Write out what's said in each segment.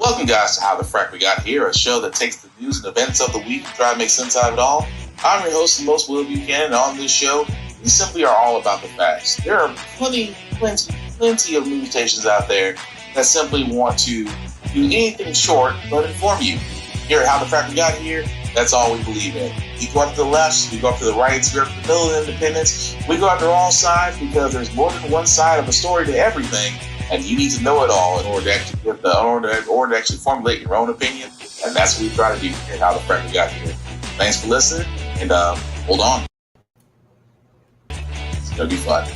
Welcome, guys, to How the Frack We Got Here, a show that takes the news and events of the week and try to make sense out of it all. I'm your host, the most Will Buchanan, and on this show, we simply are all about the facts. There are plenty of news stations out there that simply want to do anything short but inform you. Here at How the Frack We Got Here, that's all we believe in. We go out to the left, we go out to the right, we go out to the middle of independence, we go out to all sides because there's more than one side of a story to everything. And you need to know it all in order to actually formulate your own opinion. And that's what we try to do here at How the Frack We Got Here. Thanks for listening, and hold on. It's going to be fun.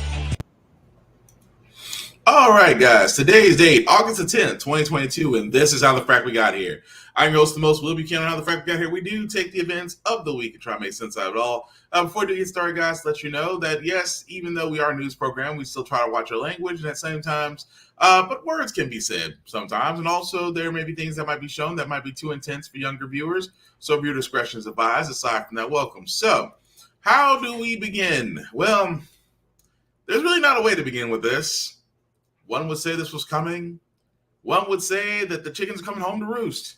All right, guys. Today's date, August the 10th, 2022, and this is How the Frack We Got Here. I'm your host, the most Will Buchanan. How the Frack We Got Here. We do take the events of the week and try to make sense out of it all. Before we get started, guys, let you know that, yes, even though we are a news program, we still try to watch our language, and at the same time, but words can be said sometimes, and also there may be things that might be shown that might be too intense for younger viewers, so viewer discretion is advised. Aside from that, welcome. So, how do we begin? Well, there's really not a way to begin with this. One would say this was coming. One would say that the chicken's coming home to roost.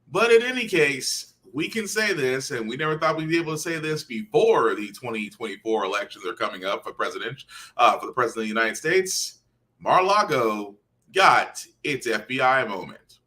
But in any case, we can say this, and we never thought we'd be able to say this before the 2024 elections are coming up for the president of the United States. Mar-a-Lago got its FBI moment.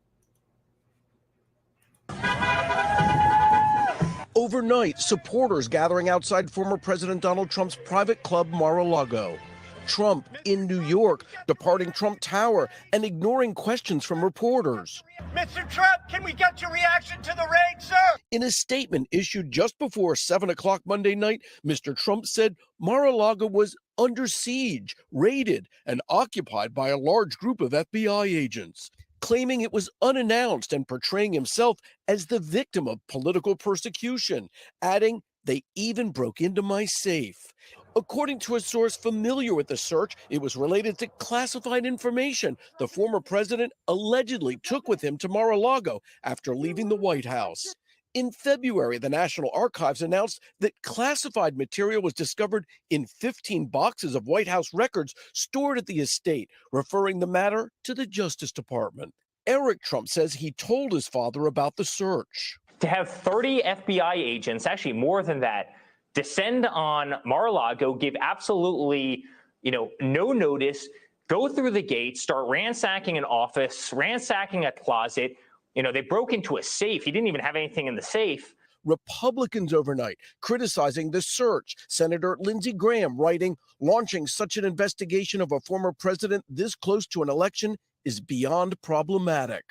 Overnight, supporters gathering outside former President Donald Trump's private club Mar-a-Lago. Trump in New York, departing Trump Tower and ignoring questions from reporters. Mr. Trump, can we get your reaction to the raid, sir? In a statement issued just before 7 o'clock Monday night, Mr. Trump said Mar-a-Lago was under siege, raided, and occupied by a large group of FBI agents, claiming it was unannounced and portraying himself as the victim of political persecution, adding, "They even broke into my safe." According to a source familiar with the search, it was related to classified information the former president allegedly took with him to Mar-a-Lago after leaving the White House. In February, the National Archives announced that classified material was discovered in 15 boxes of White House records stored at the estate, referring the matter to the Justice Department. Eric Trump says he told his father about the search. To have 30 FBI agents, actually more than that, descend on Mar-a-Lago, give absolutely, no notice, go through the gate, start ransacking an office, ransacking a closet. They broke into a safe. He didn't even have anything in the safe. Republicans overnight criticizing the search. Senator Lindsey Graham writing, launching such an investigation of a former president this close to an election is beyond problematic.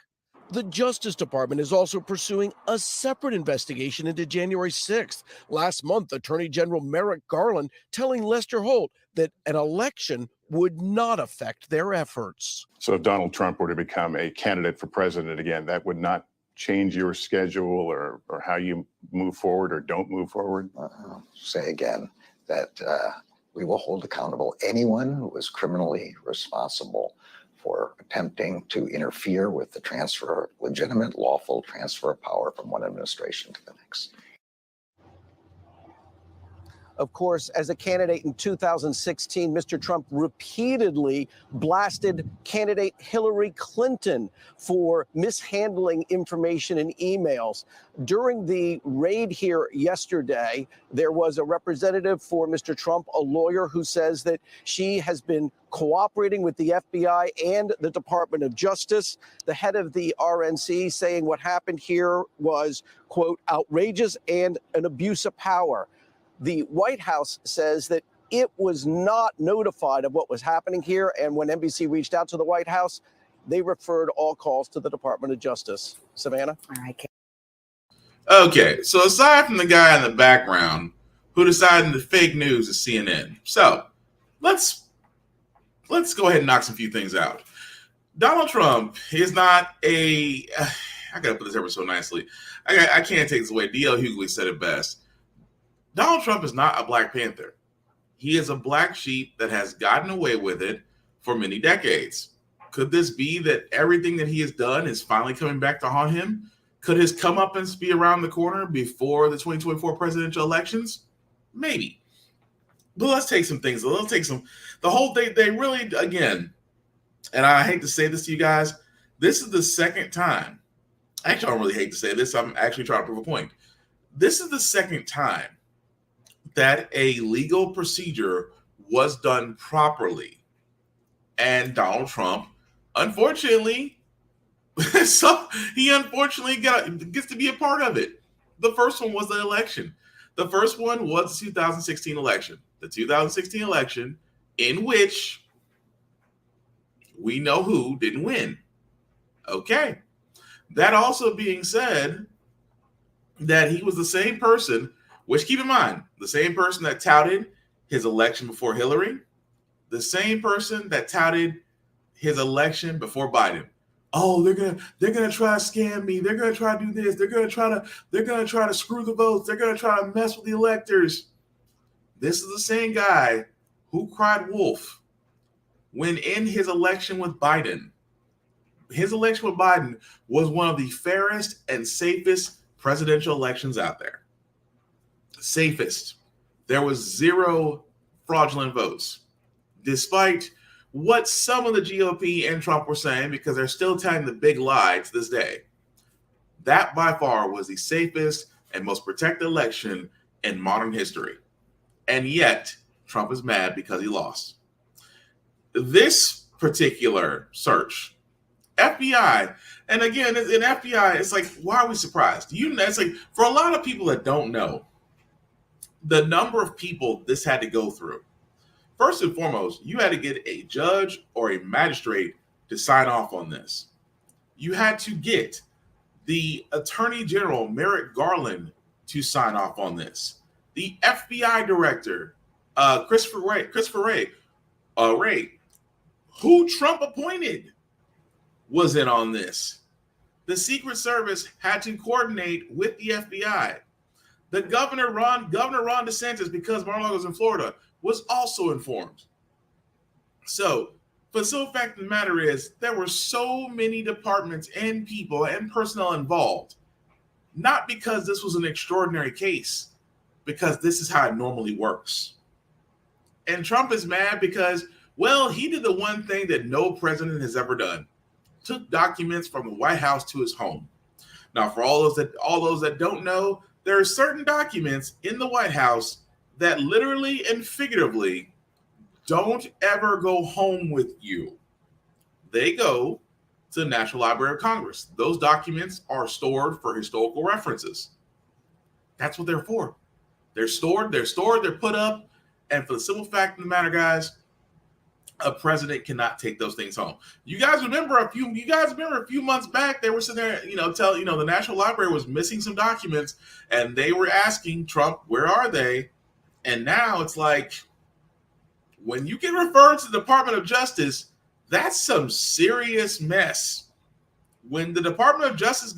The Justice Department is also pursuing a separate investigation into January 6th. Last month, Attorney General Merrick Garland telling Lester Holt that an election would not affect their efforts. So if Donald Trump were to become a candidate for president again, that would not change your schedule or how you move forward or don't move forward? I'll say again that we will hold accountable anyone who is criminally responsible for attempting to interfere with the legitimate, lawful transfer of power from one administration to the next. Of course, as a candidate in 2016, Mr. Trump repeatedly blasted candidate Hillary Clinton for mishandling information in emails. During the raid here yesterday, there was a representative for Mr. Trump, a lawyer, who says that she has been cooperating with the FBI and the Department of Justice. The head of the RNC saying what happened here was, quote, outrageous and an abuse of power. The White House says that it was not notified of what was happening here. And when NBC reached out to the White House, they referred all calls to the Department of Justice. Savannah? All right. Okay, so aside from the guy in the background who decided the fake news is CNN, so let's go ahead and knock some few things out. Donald Trump is not I gotta put this ever so nicely. I can't take this away. D.L. Hughley said it best. Donald Trump is not a Black Panther. He is a black sheep that has gotten away with it for many decades. Could this be that everything that he has done is finally coming back to haunt him? Could his comeuppance be around the corner before the 2024 presidential elections? Maybe. But let's take some things. The whole thing, they really, again, and I hate to say this to you guys, This is the second time. Actually, I don't really hate to say this. I'm actually trying to prove a point. This is the second time that a legal procedure was done properly. And Donald Trump, unfortunately, so he unfortunately gets to be a part of it. The first one was the election. The first one was the 2016 election. The 2016 election in which we know who didn't win. Okay. That also being said, that he was the same person, which keep in mind, the same person that touted his election before Hillary, the same person that touted his election before Biden. Oh, they're gonna try to scam me. They're gonna try to do this. They're gonna try to screw the votes. They're gonna try to mess with the electors. This is the same guy who cried wolf when in his election with Biden. His election with Biden was one of the fairest and safest presidential elections out there. Safest. There was zero fraudulent votes, despite what some of the GOP and Trump were saying, because they're still telling the big lie to this day. That by far was the safest and most protected election in modern history. And yet, Trump is mad because he lost. This particular search, FBI, and again, in FBI, it's like, why are we surprised? It's like, for a lot of people that don't know, the number of people this had to go through. First and foremost, you had to get a judge or a magistrate to sign off on this. You had to get the Attorney General, Merrick Garland, to sign off on this. The FBI director, Christopher Wray, who Trump appointed, was in on this. The Secret Service had to coordinate with the FBI. The Governor Ron DeSantis, because Mar-a-Lago was in Florida, was also informed. So, the simple fact of the matter is, there were so many departments and people and personnel involved, not because this was an extraordinary case, because this is how it normally works. And Trump is mad because, well, he did the one thing that no president has ever done. Took documents from the White House to his home. Now, for all those that don't know, there are certain documents in the White House that literally and figuratively don't ever go home with you. They go to the National Library of Congress. Those documents are stored for historical references. That's what they're for. They're stored, they're put up, and for the simple fact of the matter, guys, a president cannot take those things home. You guys remember a few months back, they were sitting there, the National Library was missing some documents, and they were asking Trump, where are they? And now it's like, when you get referred to the Department of Justice, that's some serious mess. When the Department of Justice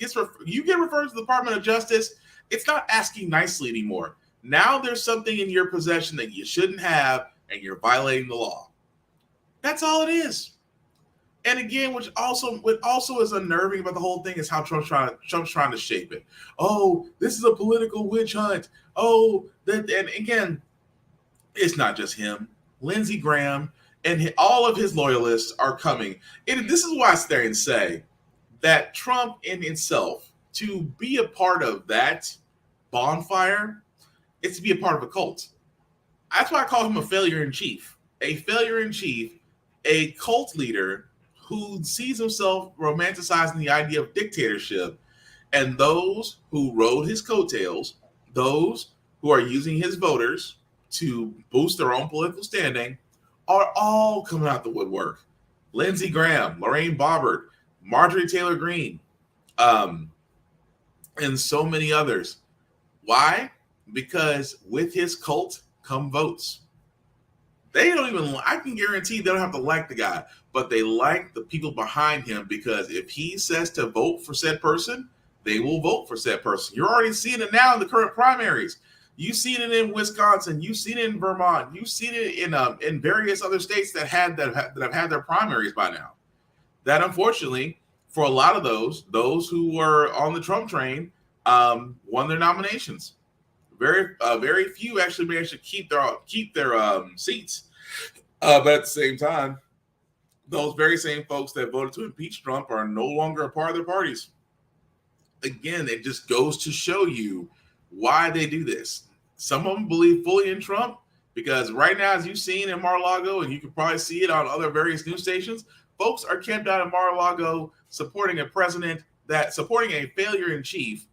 you get referred to the Department of Justice, it's not asking nicely anymore. Now there's something in your possession that you shouldn't have, and you're violating the law. That's all it is. And again, what also is unnerving about the whole thing is how Trump's trying to shape it. Oh, this is a political witch hunt. Oh, and again, it's not just him. Lindsey Graham and all of his loyalists are coming. And this is why I sit there and say that Trump in itself, to be a part of that bonfire, it's to be a part of a cult. That's why I call him a failure in chief. A failure in chief, a cult leader who sees himself romanticizing the idea of dictatorship, and those who rode his coattails, those who are using his voters to boost their own political standing, are all coming out the woodwork. Lindsey Graham, Lorraine Boebert, Marjorie Taylor Greene, and so many others. Why? Because with his cult come votes. I can guarantee they don't have to like the guy, but they like the people behind him, because if he says to vote for said person, they will vote for said person. You're already seeing it now in the current primaries. You've seen it in Wisconsin. You've seen it in Vermont. You've seen it in various other states that have had their primaries by now. That unfortunately, for a lot of those who were on the Trump train, won their nominations. Very few actually managed to keep their seats. But at the same time, those very same folks that voted to impeach Trump are no longer a part of their parties. Again, it just goes to show you why they do this. Some of them believe fully in Trump because right now, as you've seen in Mar-a-Lago, and you can probably see it on other various news stations, folks are camped out in Mar-a-Lago supporting a president supporting a failure in chief.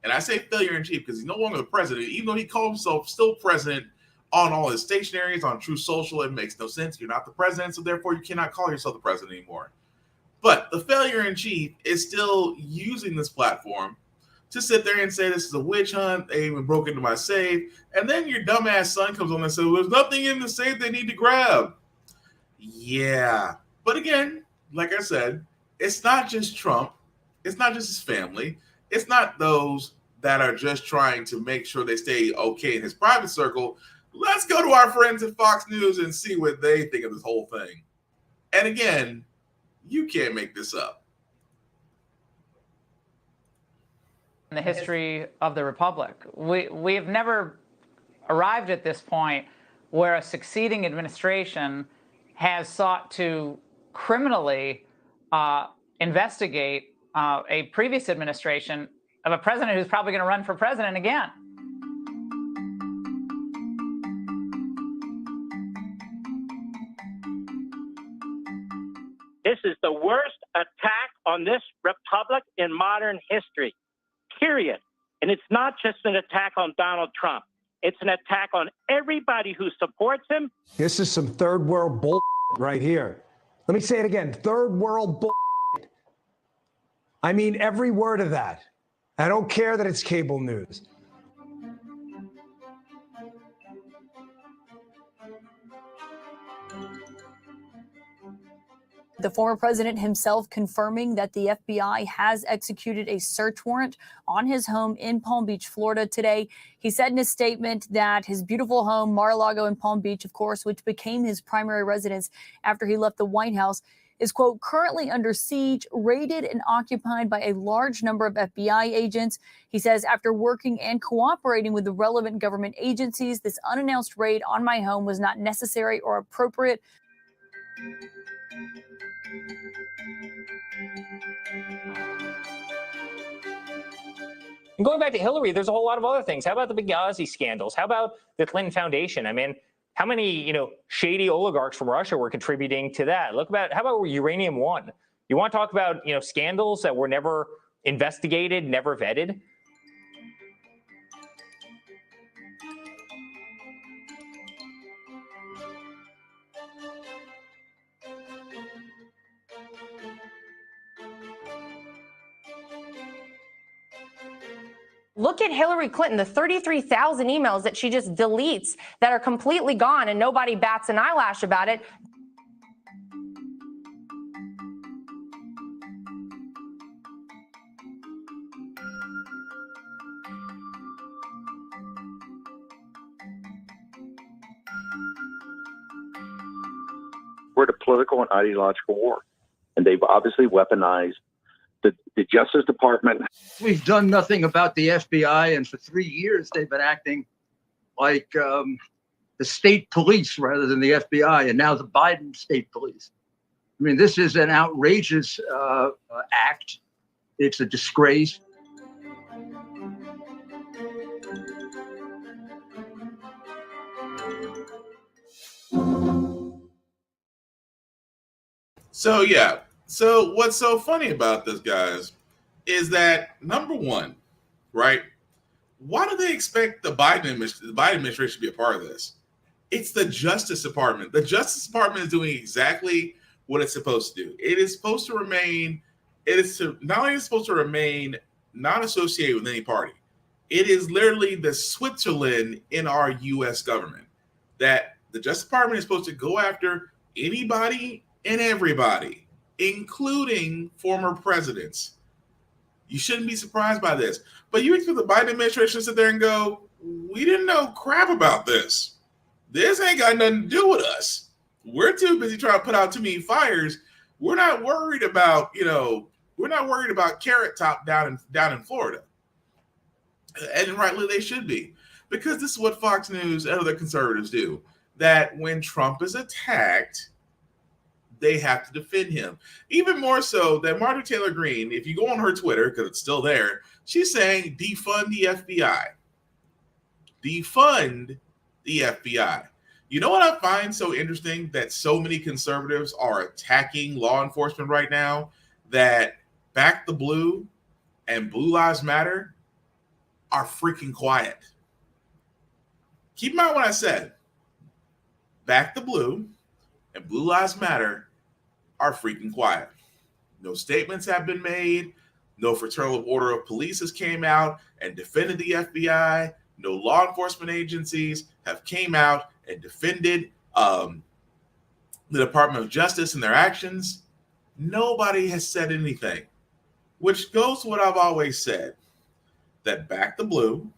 And I say failure in chief because he's no longer the president, even though he calls himself still president on all his stationaries, on True Social. It makes no sense. You're not the president, so therefore you cannot call yourself the president anymore. But the failure in chief is still using this platform to sit there and say this is a witch hunt. They even broke into my safe. And then your dumbass son comes on and says, well, there's nothing in the safe they need to grab. Yeah. But again, like I said, it's not just Trump. It's not just his family. It's not those that are just trying to make sure they stay okay in his private circle. Let's go to our friends at Fox News and see what they think of this whole thing. And again, you can't make this up. In the history of the Republic, we have never arrived at this point where a succeeding administration has sought to criminally investigate a previous administration of a president who's probably going to run for president again. This is the worst attack on this republic in modern history, period. And it's not just an attack on Donald Trump. It's an attack on everybody who supports him. This is some third world bull right here. Let me say it again. Third world bull. I mean every word of that. I don't care that it's cable news. The former president himself confirming that the FBI has executed a search warrant on his home in Palm Beach, Florida today. He said in a statement that his beautiful home, Mar-a-Lago in Palm Beach, of course, which became his primary residence after he left the White House, is, quote, currently under siege, raided and occupied by a large number of FBI agents. He says after working and cooperating with the relevant government agencies, this unannounced raid on my home was not necessary or appropriate. And going back to Hillary, there's a whole lot of other things. How about the Benghazi scandals? How about the Clinton Foundation? I mean, how many, shady oligarchs from Russia were contributing to that? How about Uranium One? You want to talk about, scandals that were never investigated, never vetted? Look at Hillary Clinton, the 33,000 emails that she just deletes that are completely gone and nobody bats an eyelash about it. We're at a political and ideological war, and they've obviously weaponized the Justice Department. We've done nothing about the FBI, and for 3 years they've been acting like the state police rather than the FBI, and now the Biden state police. I mean, this is an outrageous act. It's a disgrace. So, yeah. So what's so funny about this, guys, is number one, right? Why do they expect the Biden administration to be a part of this? It's the Justice Department. The Justice Department is doing exactly what it's supposed to do. It is supposed to remain, not only is it supposed to remain not associated with any party, it is literally the Switzerland in our U.S. government. That the Justice Department is supposed to go after anybody and everybody, including former presidents. You shouldn't be surprised by this. But you expect the Biden administration to sit there and go, we didn't know crap about this. This ain't got nothing to do with us. We're too busy trying to put out too many fires. We're not worried about, Carrot Top down in Florida. And rightly they should be. Because this is what Fox News and other conservatives do. That when Trump is attacked, they have to defend him. Even more so that Marjorie Taylor Greene, if you go on her Twitter, because it's still there, she's saying defund the FBI. Defund the FBI. You know what I find so interesting? That so many conservatives are attacking law enforcement right now, that Back the Blue and Blue Lives Matter are freaking quiet. Keep in mind what I said. Back the Blue and Blue Lives Matter are freaking quiet. No statements have been made. No Fraternal Order of Police has came out and defended the FBI. No law enforcement agencies have came out and defended the Department of Justice and their actions. Nobody has said anything, which goes to what I've always said, that Back the Blue,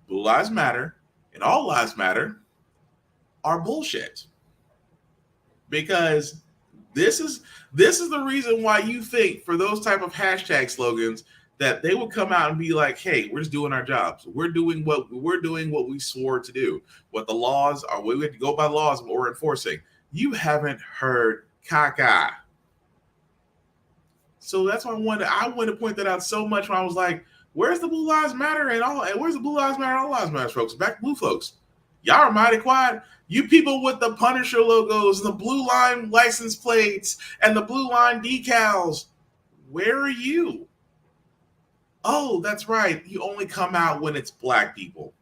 Blue Lives Matter, and All Lives Matter are bullshit. Because this is the reason why you think for those type of hashtag slogans that they would come out and be like, hey, we're just doing our jobs. We're doing what we swore to do. What the laws are, we have to go by laws and what we're enforcing. You haven't heard caca. So that's why I wanted to point that out so much when I was like, where's the Blue Lives Matter and where's the Blue Lives Matter and All Lives Matter folks? Back blue folks. Y'all are mighty quiet. You people with the Punisher logos and the blue line license plates and the blue line decals, where are you? Oh, that's right. You only come out when it's black people.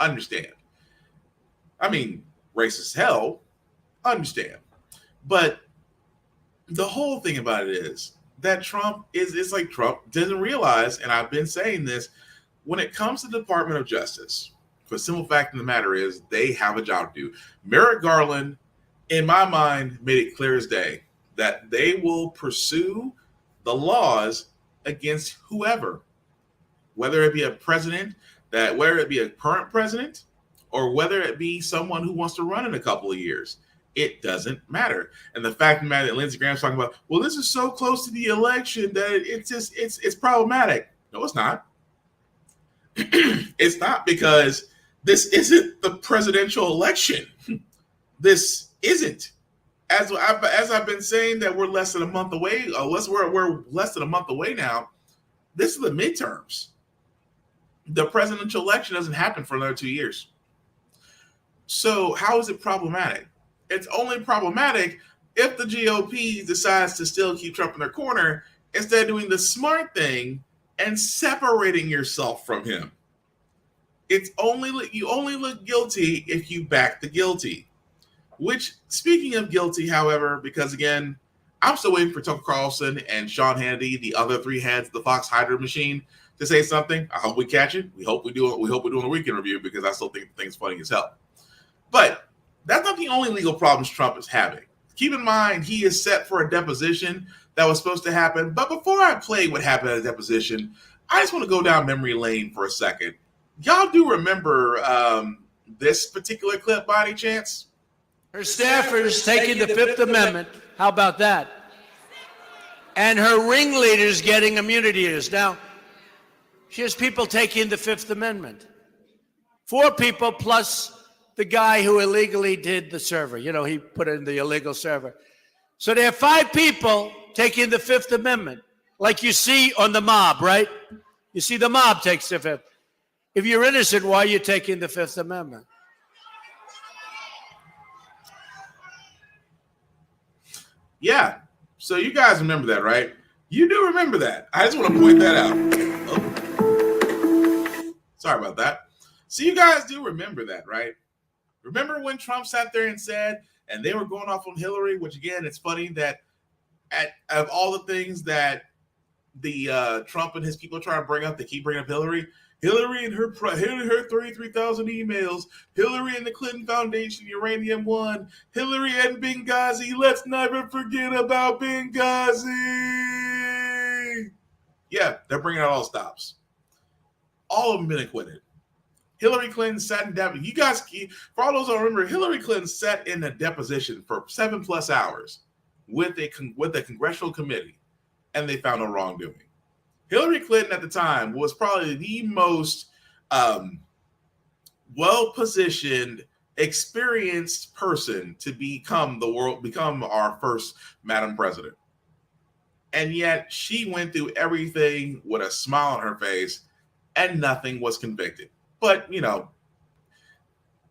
Understand. I mean, racist hell. Understand. But the whole thing about it is that Trump doesn't realize, and I've been saying this, when it comes to the Department of Justice, the simple fact of the matter is they have a job to do. Merrick Garland, in my mind, made it clear as day that they will pursue the laws against whoever, whether it be a president, whether it be a current president, or whether it be someone who wants to run in a couple of years. It doesn't matter. And the fact of the matter that Lindsey Graham's talking about, well, this is so close to the election that it's problematic. No, it's not. It's not, because this isn't the presidential election. This isn't. As I've been saying that we're less than a month away. We're less than a month away now. This is the midterms. The presidential election doesn't happen for another 2 years. So how is it problematic? It's only problematic if the GOP decides to still keep Trump in their corner instead of doing the smart thing and separating yourself from him. You only look guilty if you back the guilty. Which, speaking of guilty, however, because again, I'm still waiting for Tucker Carlson and Sean Hannity, the other three heads of the Fox Hydra machine, to say something. I hope we catch it. We hope we do it. We hope we're doing a weekend review, because I still think the thing's funny as hell. But that's not the only legal problems Trump is having. Keep in mind, he is set for a deposition that was supposed to happen. But before I play what happened at a deposition, I just want to go down memory lane for a second. Y'all do remember this particular clip by any chance? Her staffers taking the Fifth Amendment. How about that? And her ringleaders getting immunity. Now, she has people taking the Fifth Amendment. 4 people plus the guy who illegally did the server. You know, he put in the illegal server. So there are 5 people taking the Fifth Amendment, like you see on the mob, right? You see the mob takes the Fifth. If you're innocent, why are you taking the Fifth Amendment? Yeah. So you guys remember that, right? You do remember that. I just want to point that out. Oh. Sorry about that. So you guys do remember that, right? Remember when Trump sat there and said, and they were going off on Hillary, which again, it's funny that of all the things that the Trump and his people are trying to bring up, they keep bringing up Hillary. Hillary and her 33,000 emails. Hillary and the Clinton Foundation, Uranium One. Hillary and Benghazi. Let's never forget about Benghazi. Yeah, they're bringing out all stops. All of them been acquitted. Hillary Clinton sat in deposition. You guys, for all those who don't remember, Hillary Clinton sat in a deposition for 7+ hours with a congressional committee, and they found no wrongdoing. Hillary Clinton at the time was probably the most well-positioned experienced person to become our first Madam President. And yet she went through everything with a smile on her face and nothing was convicted. But,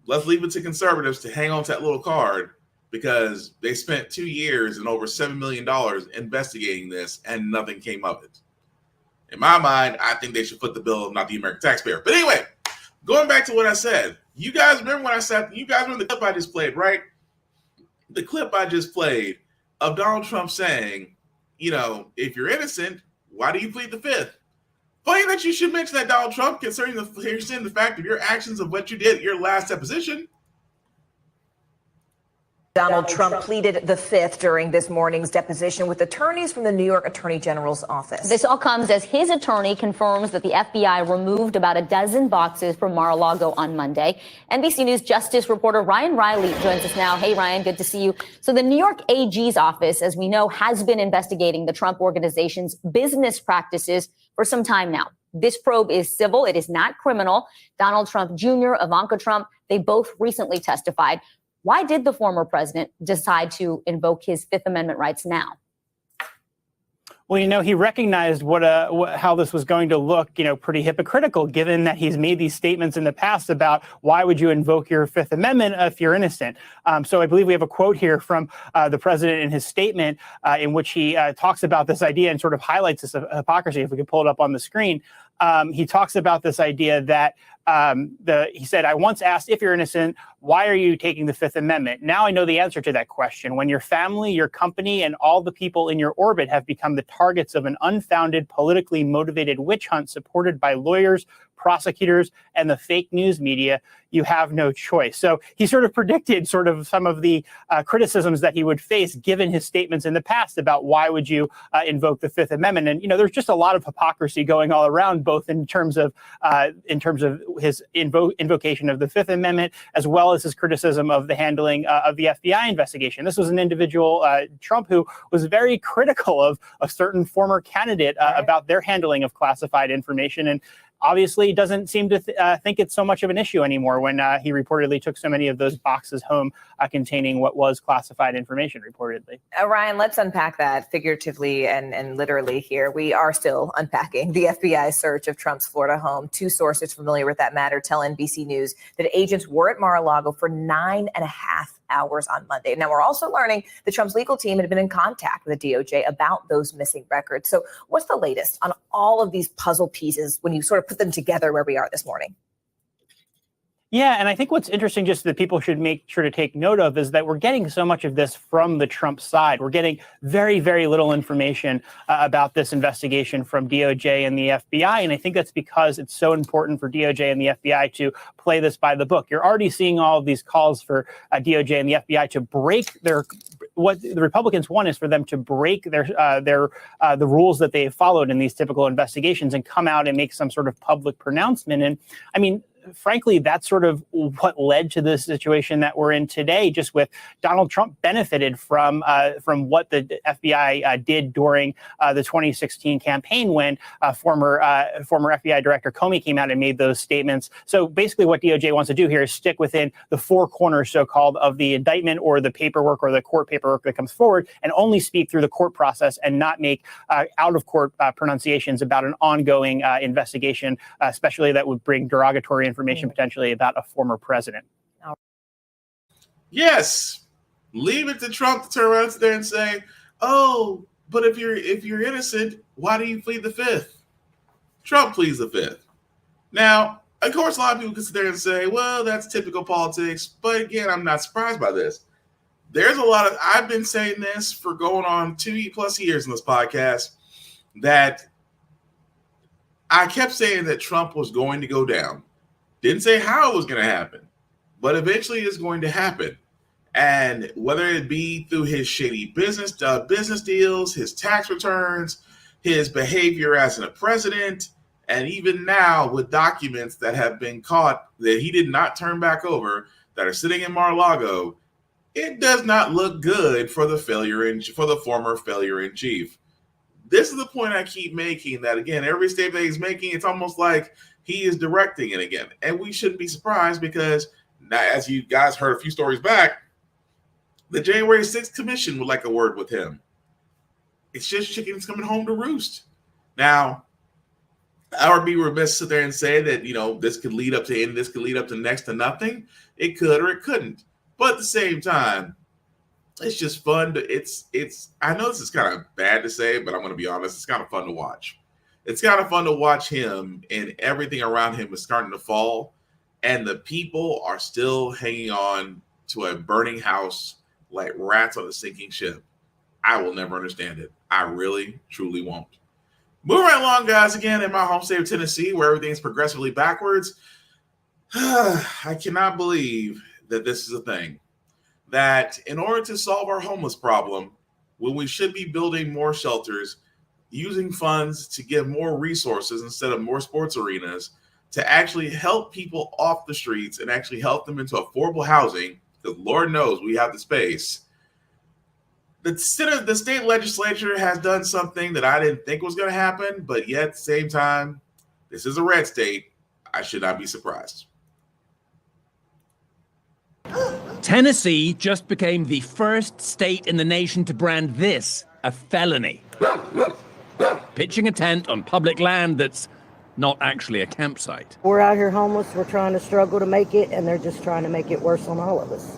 let's leave it to conservatives to hang on to that little card because they spent 2 years and over $7 million investigating this and nothing came of it. In my mind, I think they should foot the bill, not the American taxpayer. But anyway, going back to what I said, you guys remember the clip I just played, right? The clip I just played of Donald Trump saying, if you're innocent, why do you plead the fifth? Funny that you should mention that, Donald Trump, concerning the fact of your actions of what you did at your last deposition. Donald Trump pleaded the fifth during this morning's deposition with attorneys from the New York Attorney General's office. This all comes as his attorney confirms that the FBI removed about a dozen boxes from Mar-a-Lago on Monday. NBC News Justice reporter Ryan Riley joins us now. Hey, Ryan, good to see you. So the New York AG's office, as we know, has been investigating the Trump Organization's business practices for some time now. This probe is civil. It is not criminal. Donald Trump Jr., Ivanka Trump, they both recently testified. Why did the former president decide to invoke his Fifth Amendment rights now? Well, he recognized how this was going to look, pretty hypocritical, given that he's made these statements in the past about why would you invoke your Fifth Amendment if you're innocent. So I believe we have a quote here from the president in his statement in which he talks about this idea and sort of highlights this hypocrisy. If we could pull it up on the screen, he talks about this idea that he said, I once asked, if you're innocent, why are you taking the Fifth Amendment? Now I know the answer to that question. When your family, your company, and all the people in your orbit have become the targets of an unfounded, politically motivated witch hunt supported by lawyers, prosecutors, and the fake news media, you have no choice. So he sort of predicted some of the criticisms that he would face given his statements in the past about why would you invoke the Fifth Amendment. And, there's just a lot of hypocrisy going all around, both in terms of his invocation of the Fifth Amendment, as well as his criticism of the handling of the FBI investigation. This was an individual, Trump, who was very critical of a certain former candidate about their handling of classified information. And obviously doesn't seem to think it's so much of an issue anymore when he reportedly took so many of those boxes home containing what was classified information, reportedly. Ryan, let's unpack that figuratively and literally here. We are still unpacking the FBI search of Trump's Florida home. Two sources familiar with that matter tell NBC News that agents were at Mar-a-Lago for 9.5 hours on Monday. Now, we're also learning that Trump's legal team had been in contact with the DOJ about those missing records. So what's the latest on all of these puzzle pieces when you sort of put them together where we are this morning? Yeah, and I think what's interesting, just that people should make sure to take note of, is that we're getting so much of this from the Trump side. We're getting very, very little information about this investigation from DOJ and the FBI. And I think that's because it's so important for DOJ and the FBI to play this by the book. You're already seeing all of these calls for DOJ and the FBI to break what the Republicans want is for them to break the rules that they've followed in these typical investigations and come out and make some sort of public pronouncement. And I mean, frankly, that's sort of what led to the situation that we're in today, just with Donald Trump benefited from what the FBI did during the 2016 campaign when former FBI Director Comey came out and made those statements. So basically what DOJ wants to do here is stick within the four corners, so-called, of the indictment or the paperwork or the court paperwork that comes forward, and only speak through the court process and not make out-of-court pronunciations about an ongoing investigation, especially that would bring derogatory information potentially about a former president. Yes, leave it to Trump to turn around there and say, "Oh, but if you're innocent, why do you plead the fifth?" Trump pleads the fifth. Now, of course, a lot of people can sit there and say, "Well, that's typical politics." But again, I'm not surprised by this. There's a lot of I've been saying this for going on 2+ years in this podcast that I kept saying that Trump was going to go down. Didn't say how it was going to happen, but eventually it's going to happen. And whether it be through his shady business deals, his tax returns, his behavior as a president, and even now with documents that have been caught that he did not turn back over that are sitting in Mar-a-Lago, it does not look good for the former failure in chief. This is the point I keep making, that again, every statement he's making, it's almost like he is directing it again. And we shouldn't be surprised, because Now, as you guys heard a few stories back, the January 6th commission would like a word with him. It's just chickens coming home to roost. Now, I would be remiss to sit there and say that, this could lead up to end, this could lead up to next to nothing. It could or it couldn't. But at the same time, it's just fun I know this is kind of bad to say, but I'm going to be honest, it's kind of fun to watch. It's kind of fun to watch him, and everything around him is starting to fall, and the people are still hanging on to a burning house like rats on a sinking ship. I will never understand it. I really, truly won't. Moving right along, guys, again, in my home state of Tennessee, where everything's progressively backwards, I cannot believe that this is a thing. That in order to solve our homeless problem, when we should be building more shelters, using funds to give more resources instead of more sports arenas to actually help people off the streets and actually help them into affordable housing, because Lord knows we have the space. The state legislature has done something that I didn't think was going to happen, but yet at the same time, this is a red state. I should not be surprised. Tennessee just became the first state in the nation to brand this a felony. Pitching a tent on public land that's not actually a campsite. We're out here homeless, we're trying to struggle to make it, and they're just trying to make it worse on all of us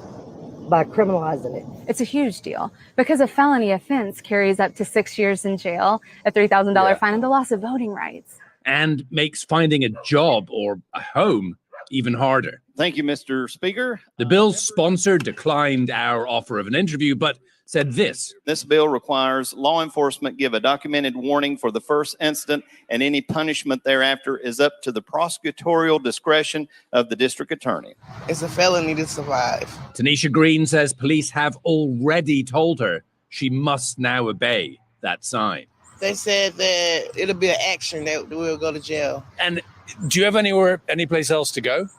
by criminalizing it. It's a huge deal because a felony offense carries up to 6 years in jail, a $3,000 fine, and the loss of voting rights. And makes finding a job or a home even harder. Thank you, Mr. Speaker. The bill's sponsor declined our offer of an interview, but said this. This bill requires law enforcement give a documented warning for the first incident, and any punishment thereafter is up to the prosecutorial discretion of the district attorney. It's a felony to survive. Tanisha Green says police have already told her she must now obey that sign. They said that it'll be an action that we'll go to jail. And do you have any place else to go?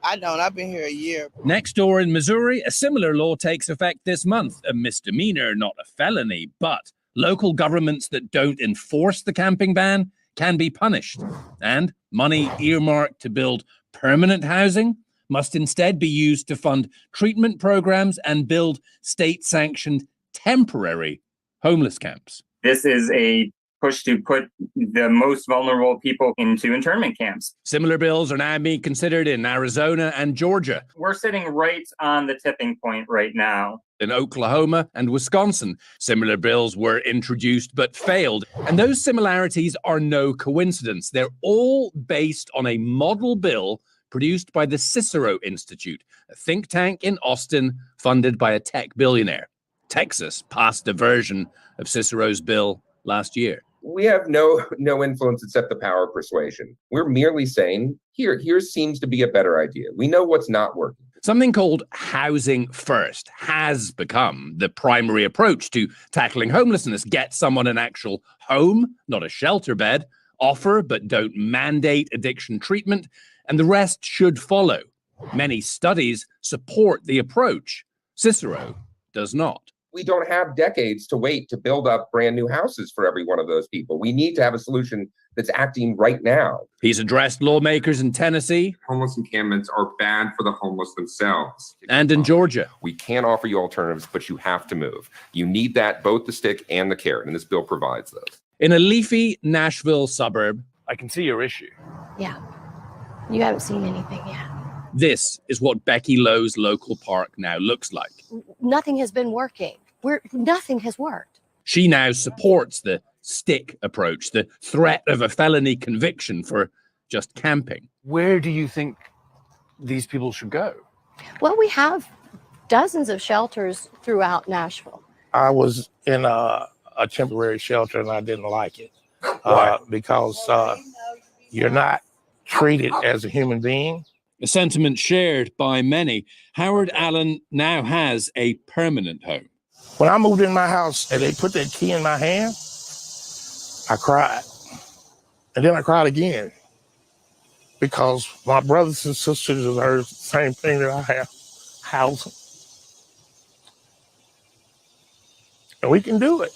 I don't. I've been here a year. Next door in Missouri, a similar law takes effect this month. A misdemeanor, not a felony, but local governments that don't enforce the camping ban can be punished. And money earmarked to build permanent housing must instead be used to fund treatment programs and build state-sanctioned temporary homeless camps. This is a push to put the most vulnerable people into internment camps. Similar bills are now being considered in Arizona and Georgia. We're sitting right on the tipping point right now. In Oklahoma and Wisconsin, similar bills were introduced but failed. And those similarities are no coincidence. They're all based on a model bill produced by the Cicero Institute, a think tank in Austin funded by a tech billionaire. Texas passed a version of Cicero's bill last year. We have no influence except the power of persuasion. We're merely saying, here seems to be a better idea. We know what's not working. Something called housing first has become the primary approach to tackling homelessness. Get someone an actual home, not a shelter bed. Offer, but don't mandate addiction treatment. And the rest should follow. Many studies support the approach. Cicero does not. We don't have decades to wait to build up brand new houses for every one of those people. We need to have a solution that's acting right now. He's addressed lawmakers in Tennessee. Homeless encampments are bad for the homeless themselves. And in Georgia. We can't offer you alternatives, but you have to move. You need that, both the stick and the carrot, and this bill provides those. In a leafy Nashville suburb. I can see your issue. Yeah. You haven't seen anything yet. This is what Becky Lowe's local park now looks like. Nothing has been working. Nothing has worked. She now supports the stick approach, the threat of a felony conviction for just camping. Where do you think these people should go? Well, we have dozens of shelters throughout Nashville. I was in a temporary shelter and I didn't like it because you're not treated as a human being. A sentiment shared by many. Howard Allen now has a permanent home. When I moved in my house and they put that key in my hand, I cried. And then I cried again because my brothers and sisters deserve the same thing that I have, housing. And we can do it.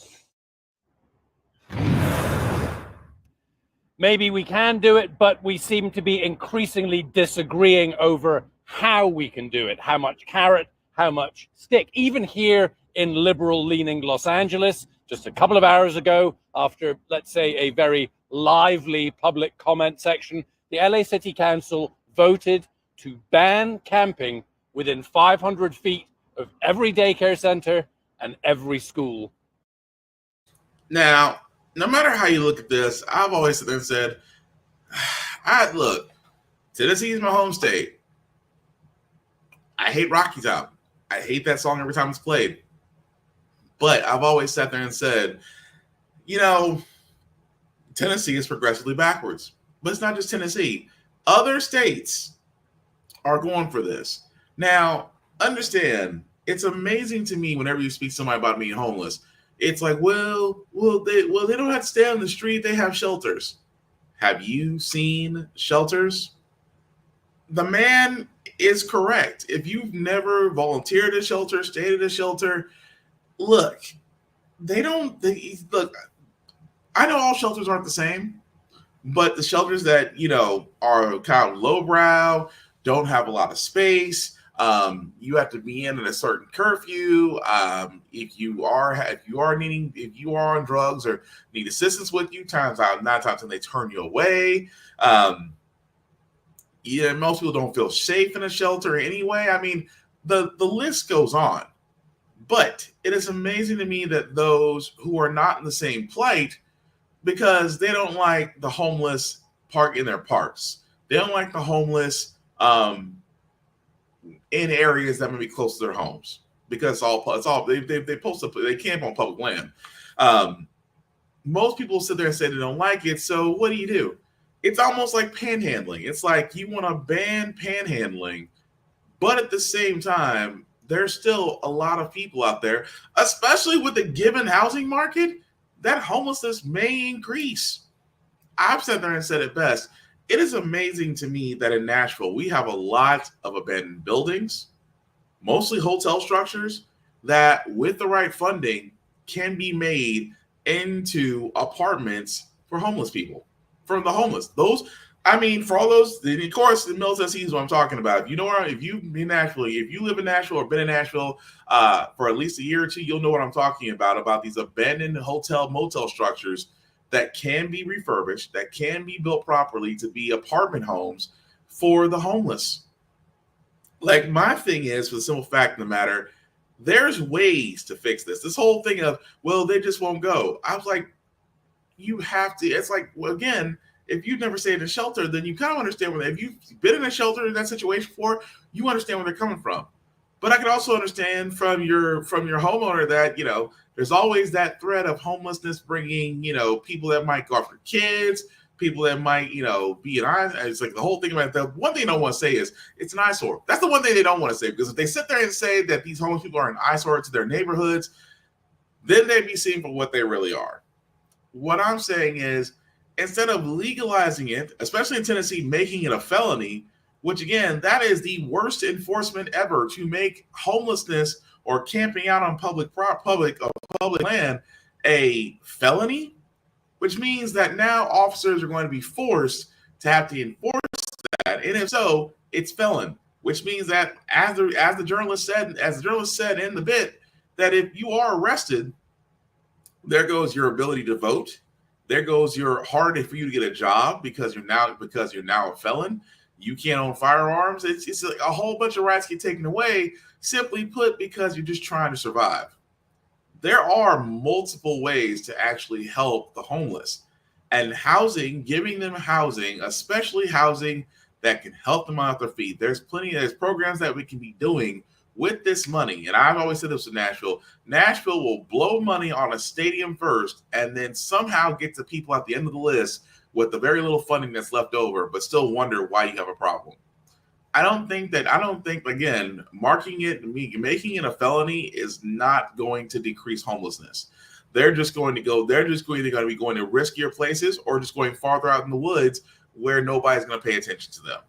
Maybe we can do it, but we seem to be increasingly disagreeing over how we can do it, how much carrot, how much stick. Even here in liberal-leaning Los Angeles, just a couple of hours ago, after, let's say, a very lively public comment section, the LA City Council voted to ban camping within 500 feet of every daycare center and every school. Now, no matter how you look at this, I've always sit there and said, look, Tennessee is my home state. I hate Rocky Top. I hate that song every time it's played. But I've always sat there and said, Tennessee is progressively backwards. But it's not just Tennessee. Other states are going for this. Now, understand, it's amazing to me whenever you speak to somebody about being homeless. It's like, well, they don't have to stay on the street. They have shelters. Have you seen shelters? The man is correct. If you've never volunteered at a shelter, stayed at a shelter, look, look, I know all shelters aren't the same, but the shelters that, are kind of lowbrow, don't have a lot of space, you have to be in at a certain curfew. If you are on drugs or need assistance with you, 9 times they turn you away. Most people don't feel safe in a shelter anyway. I mean, the list goes on. But it is amazing to me that those who are not in the same plight, because they don't like the homeless park in their parks, they don't like the homeless in areas that may be close to their homes, because they camp on public land. Most people sit there and say they don't like it. So what do? It's almost like panhandling. It's like you want to ban panhandling, but at the same time, there's still a lot of people out there, especially with the given housing market, that homelessness may increase. I've sat there and said it best. It is amazing to me that in Nashville, we have a lot of abandoned buildings, mostly hotel structures, that with the right funding can be made into apartments for homeless people, for the homeless. For all those, of course, the Mills SE is what I'm talking about. If you live in Nashville or been in Nashville for at least a year or two, you'll know what I'm talking about these abandoned hotel motel structures that can be refurbished, that can be built properly to be apartment homes for the homeless. Like, my thing is, for the simple fact of the matter, there's ways to fix this. This whole thing of, well, they just won't go. I was like, you have to. It's like, well, again, if you've never stayed in a shelter, then you kind of understand if you've been in a shelter in that situation before, you understand where they're coming from. But I can also understand from your homeowner that, there's always that threat of homelessness bringing, people that might go after kids, people that might, be an eyesore. It's like the whole thing about that. One thing they don't want to say is it's an eyesore. That's the one thing they don't want to say, because if they sit there and say that these homeless people are an eyesore to their neighborhoods, then they'd be seen for what they really are. What I'm saying is, instead of legalizing it, especially in Tennessee, making it a felony, which again, that is the worst enforcement ever, to make homelessness or camping out on public land a felony, which means that now officers are going to be forced to have to enforce that, and if so, it's felon. Which means that, as the journalist said in the bit, that if you are arrested, there goes your ability to vote. There goes your hard for you to get a job because you're now a felon. You can't own firearms. It's like a whole bunch of rights get taken away, simply put, because you're just trying to survive. There are multiple ways to actually help the homeless, and housing, giving them housing, especially housing that can help them out their feet. There's programs that we can be doing with this money. And I've always said this to Nashville. Nashville will blow money on a stadium first and then somehow get to people at the end of the list with the very little funding that's left over, but still wonder why you have a problem. I don't think, again, making it a felony is not going to decrease homelessness. They're just going to be going to riskier places, or just going farther out in the woods where nobody's going to pay attention to them.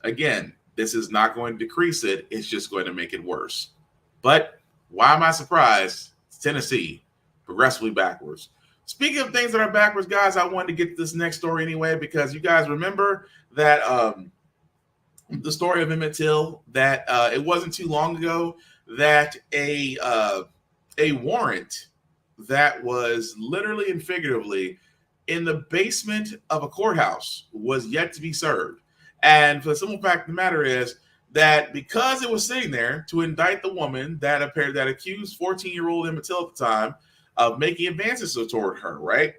Again, this is not going to decrease it. It's just going to make it worse. But why am I surprised? It's Tennessee, progressively backwards. Speaking of things that are backwards, guys, I wanted to get to this next story anyway, because you guys remember that the story of Emmett Till that it wasn't too long ago that a warrant that was literally and figuratively in the basement of a courthouse was yet to be served. And for the simple fact of the matter is that because it was sitting there to indict the woman that accused 14-year-old Emmett Till at the time of making advances toward her, right?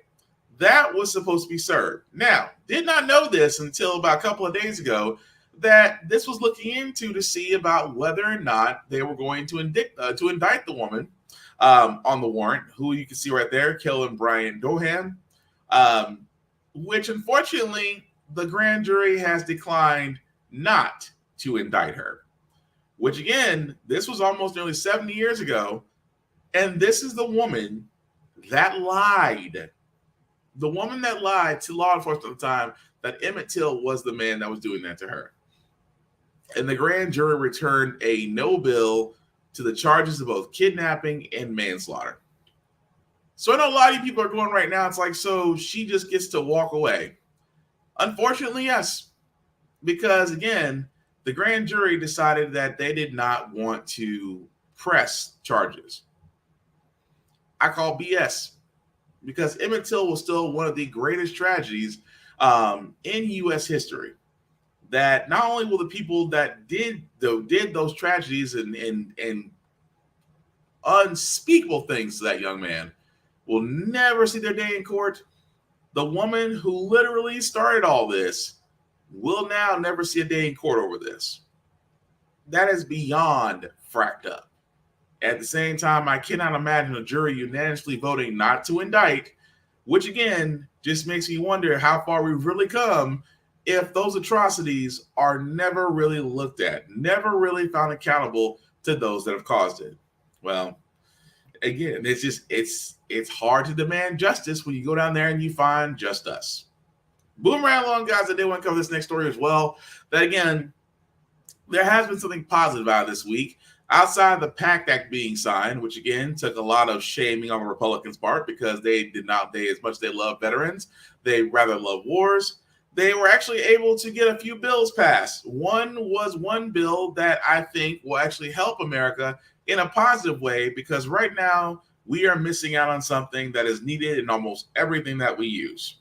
That was supposed to be served. Now, did not know this until about a couple of days ago that this was looking into to see about whether or not they were going to indict the woman on the warrant, who you can see right there, Kellen Bryant Dohan, which unfortunately the grand jury has declined not to indict her, which again, this was almost nearly 70 years ago. And this is the woman that lied. The woman that lied to law enforcement at the time that Emmett Till was the man that was doing that to her. And the grand jury returned a no bill to the charges of both kidnapping and manslaughter. So I know a lot of you people are going right now, it's like, so she just gets to walk away. Unfortunately, yes. Because again, the grand jury decided that they did not want to press charges. I call BS, because Emmett Till was still one of the greatest tragedies in U.S. history. That not only will the people that did those tragedies and unspeakable things to that young man will never see their day in court, the woman who literally started all this will now never see a day in court over this. That is beyond fracked up. At the same time, I cannot imagine a jury unanimously voting not to indict, which again just makes me wonder how far we've really come if those atrocities are never really looked at, never really found accountable to those that have caused it. Well, again, it's hard to demand justice when you go down there and you find just us. Boomerang along, guys. I did want to cover this next story as well. That again, there has been something positive out of this week. Outside of the PACT Act being signed, which again took a lot of shaming on the Republicans' part because they did not, as much as they love veterans, they rather love wars. They were actually able to get a few bills passed. One was one bill that I think will actually help America in a positive way, because right now we are missing out on something that is needed in almost everything that we use.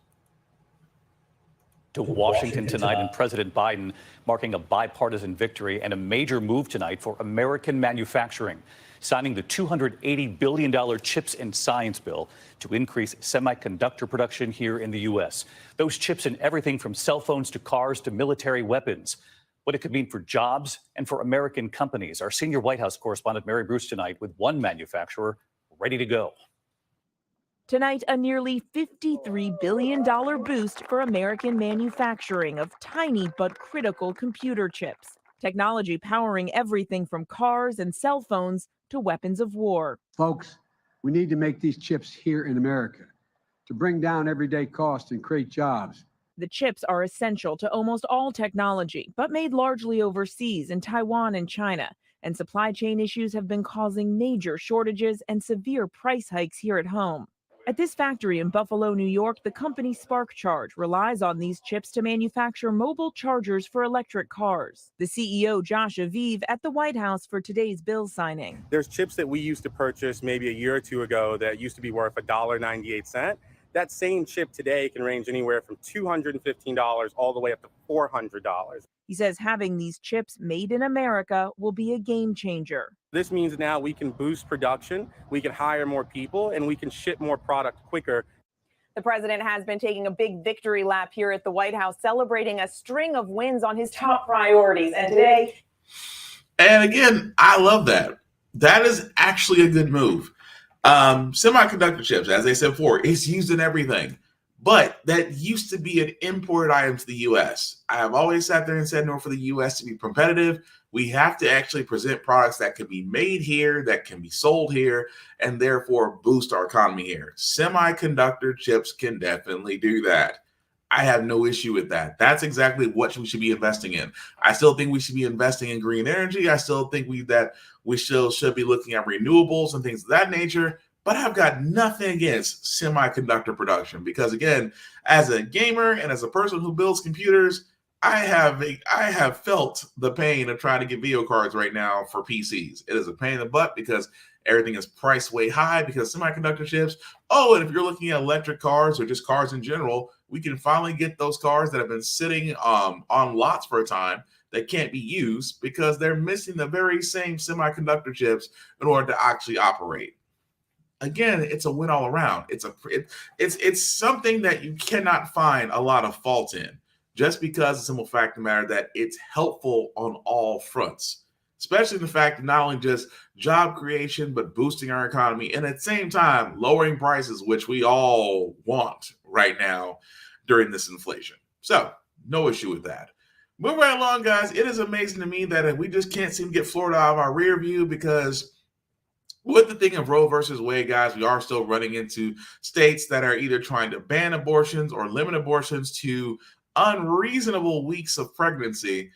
To Washington tonight, and President Biden marking a bipartisan victory and a major move tonight for American manufacturing, signing the $280 billion CHIPS and Science Bill to increase semiconductor production here in the U.S. Those chips in everything from cell phones to cars to military weapons. What it could mean for jobs and for American companies. Our senior White House correspondent Mary Bruce tonight with one manufacturer ready to go. Tonight, a nearly $53 billion boost for American manufacturing of tiny but critical computer chips. Technology powering everything from cars and cell phones to weapons of war. Folks, we need to make these chips here in America to bring down everyday costs and create jobs. The chips are essential to almost all technology, but made largely overseas in Taiwan and China. And supply chain issues have been causing major shortages and severe price hikes here at home. At this factory in Buffalo, New York, the company Spark Charge relies on these chips to manufacture mobile chargers for electric cars. The CEO, Josh Aviv, at the White House for today's bill signing. There's chips that we used to purchase maybe a year or two ago that used to be worth $1.98. That same chip today can range anywhere from $215 all the way up to $400. He says having these chips made in America will be a game changer. This means now we can boost production, we can hire more people, and we can ship more product quicker. The president has been taking a big victory lap here at the White House, celebrating a string of wins on his top priorities. And today. And again, I love that. That is actually a good move. Semiconductor chips, as they said before, it's used in everything. But that used to be an imported item to the U.S. I have always sat there and said, in order for the U.S. to be competitive, we have to actually present products that can be made here, that can be sold here, and therefore boost our economy here. Semiconductor chips can definitely do that. I have no issue with that. That's exactly what we should be investing in. I still think we should be investing in green energy. I still think we still should be looking at renewables and things of that nature. But I've got nothing against semiconductor production because, again, as a gamer and as a person who builds computers, I have felt the pain of trying to get video cards right now for PCs. It is a pain in the butt because everything is priced way high because semiconductor chips. Oh, and if you're looking at electric cars or just cars in general, we can finally get those cars that have been sitting on lots for a time that can't be used because they're missing the very same semiconductor chips in order to actually operate. Again, it's a win all around. It's something that you cannot find a lot of fault in, just because the simple fact of the matter that it's helpful on all fronts, especially the fact that not only just job creation, but boosting our economy, and at the same time, lowering prices, which we all want right now during this inflation. So no issue with that. Moving right along, guys, it is amazing to me that we just can't seem to get Florida out of our rear view because with the thing of Roe versus Wade, guys, we are still running into states that are either trying to ban abortions or limit abortions to unreasonable weeks of pregnancy.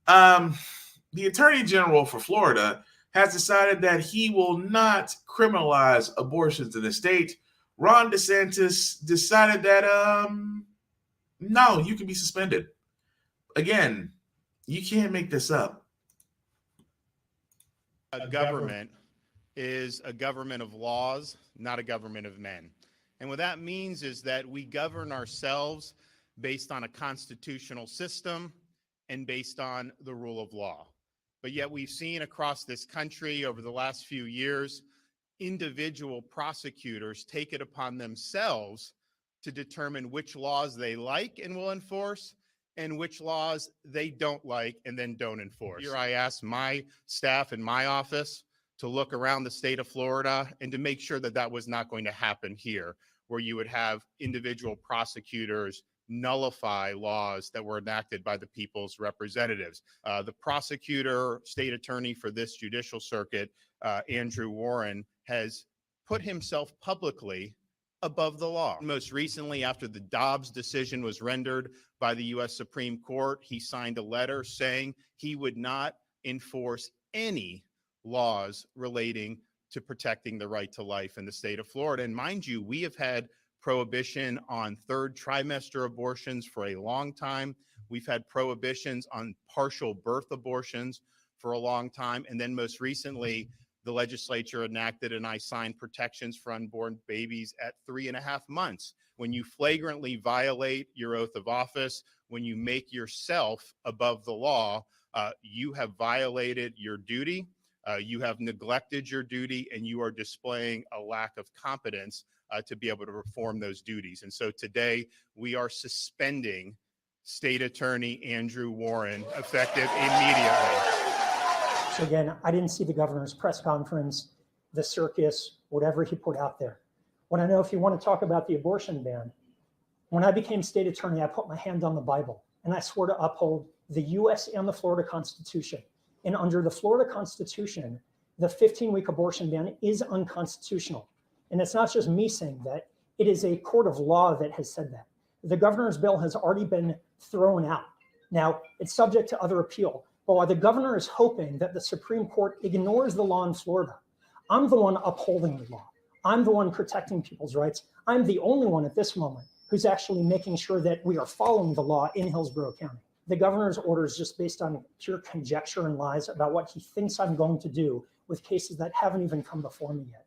The Attorney General for Florida has decided that he will not criminalize abortions in the state. Ron DeSantis decided that, no, you can be suspended. Again, you can't make this up. A government is a government of laws, not a government of men. And what that means is that we govern ourselves based on a constitutional system and based on the rule of law. But yet we've seen across this country over the last few years, individual prosecutors take it upon themselves to determine which laws they like and will enforce and which laws they don't like and then don't enforce. Here I asked my staff in my office to look around the state of Florida and to make sure that that was not going to happen here, where you would have individual prosecutors nullify laws that were enacted by the people's representatives. The prosecutor, state attorney for this judicial circuit, Andrew Warren, has put himself publicly above the law. Most recently, after the Dobbs decision was rendered by the U.S. Supreme Court, he signed a letter saying he would not enforce any laws relating to protecting the right to life in the state of Florida. And mind you, we have had prohibition on third trimester abortions for a long time. We've had prohibitions on partial birth abortions for a long time. And then most recently, the legislature enacted and I signed protections for unborn babies at 3.5 months. When you flagrantly violate your oath of office, when you make yourself above the law, you have violated your duty. You have neglected your duty and you are displaying a lack of competence to be able to perform those duties. And so today we are suspending State Attorney Andrew Warren effective immediately. So again, I didn't see the governor's press conference, the circus, whatever he put out there. What I know, if you want to talk about the abortion ban, when I became state attorney, I put my hand on the Bible and I swore to uphold the U.S. and the Florida Constitution. And under the Florida Constitution, the 15-week abortion ban is unconstitutional. And it's not just me saying that, it is a court of law that has said that. The governor's bill has already been thrown out. Now, it's subject to other appeal, but while the governor is hoping that the Supreme Court ignores the law in Florida, I'm the one upholding the law. I'm the one protecting people's rights. I'm the only one at this moment who's actually making sure that we are following the law in Hillsborough County. The governor's order is just based on pure conjecture and lies about what he thinks I'm going to do with cases that haven't even come before me yet.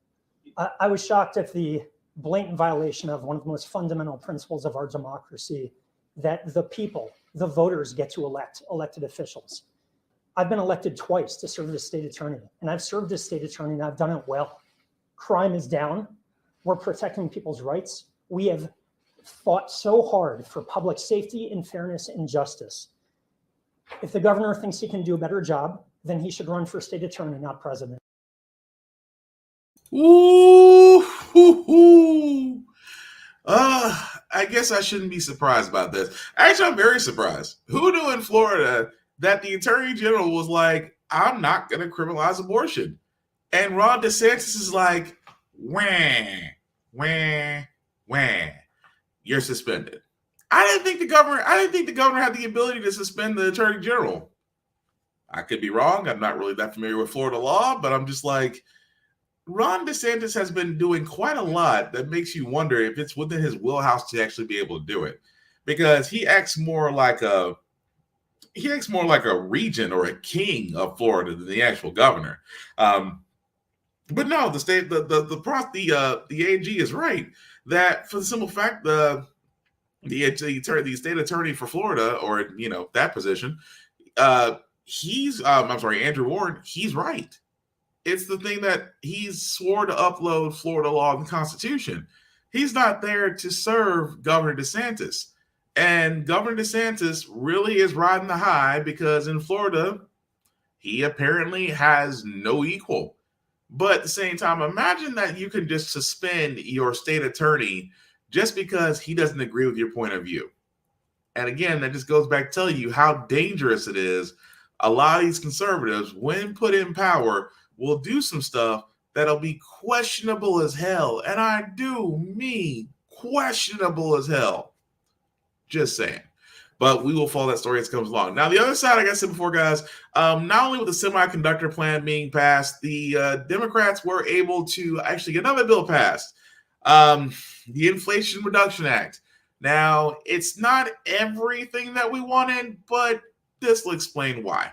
I was shocked at the blatant violation of one of the most fundamental principles of our democracy, that the people, the voters, get to elect elected officials. I've been elected twice to serve as state attorney, and I've served as state attorney and I've done it well. Crime is down. We're protecting people's rights. We have fought so hard for public safety and fairness and justice. If the governor thinks he can do a better job, then he should run for state attorney, not president. Ooh, I guess I shouldn't be surprised about this. Actually, I'm very surprised. Who knew in Florida that the attorney general was like, I'm not going to criminalize abortion? And Ron DeSantis is like, wah, wah, wah. You're suspended. I didn't think the governor had the ability to suspend the attorney general. I could be wrong. I'm not really that familiar with Florida law, but I'm just like, Ron DeSantis has been doing quite a lot that makes you wonder if it's within his wheelhouse to actually be able to do it, because he acts more like a he acts more like a regent or a king of Florida than the actual governor. But no, the state, the AG is right that for the simple fact the state attorney for Florida, or that position, he's I'm sorry, Andrew Warren, he's right. It's the thing that he's swore to upload Florida law and the Constitution. He's not there to serve Governor DeSantis. And Governor DeSantis really is riding the high because in Florida, he apparently has no equal. But at the same time, imagine that you can just suspend your state attorney just because he doesn't agree with your point of view. And again, that just goes back to tell you how dangerous it is. A lot of these conservatives, when put in power, will do some stuff that'll be questionable as hell. And I do mean questionable as hell. Just saying. But we will follow that story as it comes along. Now, the other side, like I said before, guys, not only with the semiconductor plan being passed, the Democrats were able to actually get another bill passed, the Inflation Reduction Act. Now, it's not everything that we wanted, but this will explain why.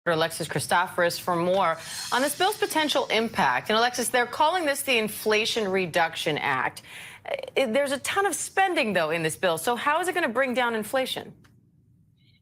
Alexis Christoforous for more on this bill's potential impact. And Alexis, they're calling this the Inflation Reduction Act. There's a ton of spending, though, in this bill. So how is it going to bring down inflation?